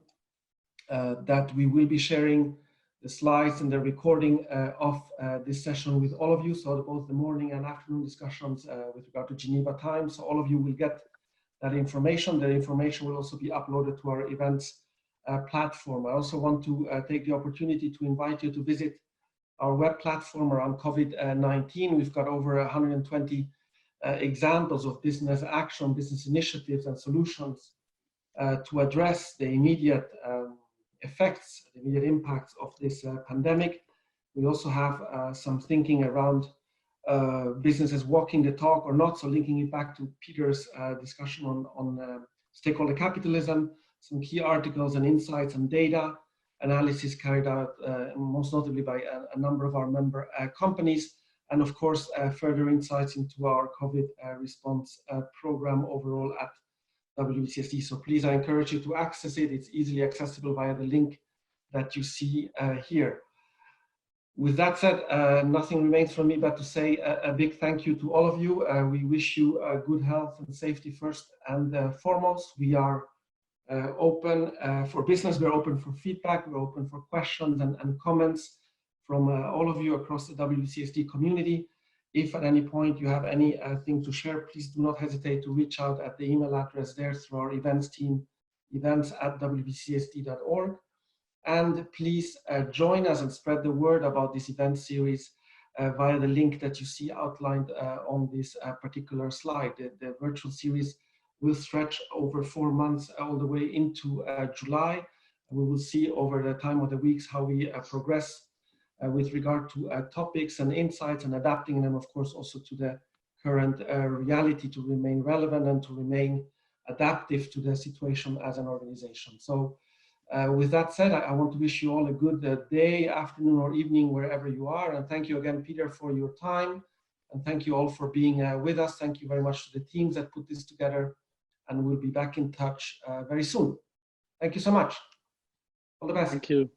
that we will be sharing the slides and the recording of this session with all of you. So both the morning and afternoon discussions with regard to Geneva time. So all of you will get that information. The information will also be uploaded to our events platform. I also want to take the opportunity to invite you to visit our web platform around COVID-19. We've got over 120 examples of business action, business initiatives and solutions to address the immediate effects, the immediate impacts of this pandemic. We also have some thinking around businesses walking the talk or not, so linking it back to Peter's discussion on stakeholder capitalism, some key articles and insights and data analysis carried out most notably by a number of our member companies, and of course further insights into our COVID response program overall at WBCSD. So please, I encourage you to access it. It's easily accessible via the link that you see here. With that said, nothing remains for me but to say a big thank you to all of you. We wish you good health and safety first and foremost. We are open for business, we're open for feedback, we're open for questions and comments from all of you across the WBCSD community. If at any point you have anything to share, please do not hesitate to reach out at the email address there through our events team, events@wbcsd.org. And please join us and spread the word about this event series via the link that you see outlined on this particular slide. The virtual series will stretch over 4 months all the way into July. And we will see over the time of the weeks how we progress with regard to topics and insights, and adapting them, of course, also to the current reality to remain relevant and to remain adaptive to the situation as an organization. So with that said, I want to wish you all a good day, afternoon, or evening, wherever you are. And thank you again, Peter, for your time. And thank you all for being with us. Thank you very much to the teams that put this together. And we'll be back in touch very soon. Thank you so much. All the best. Thank you.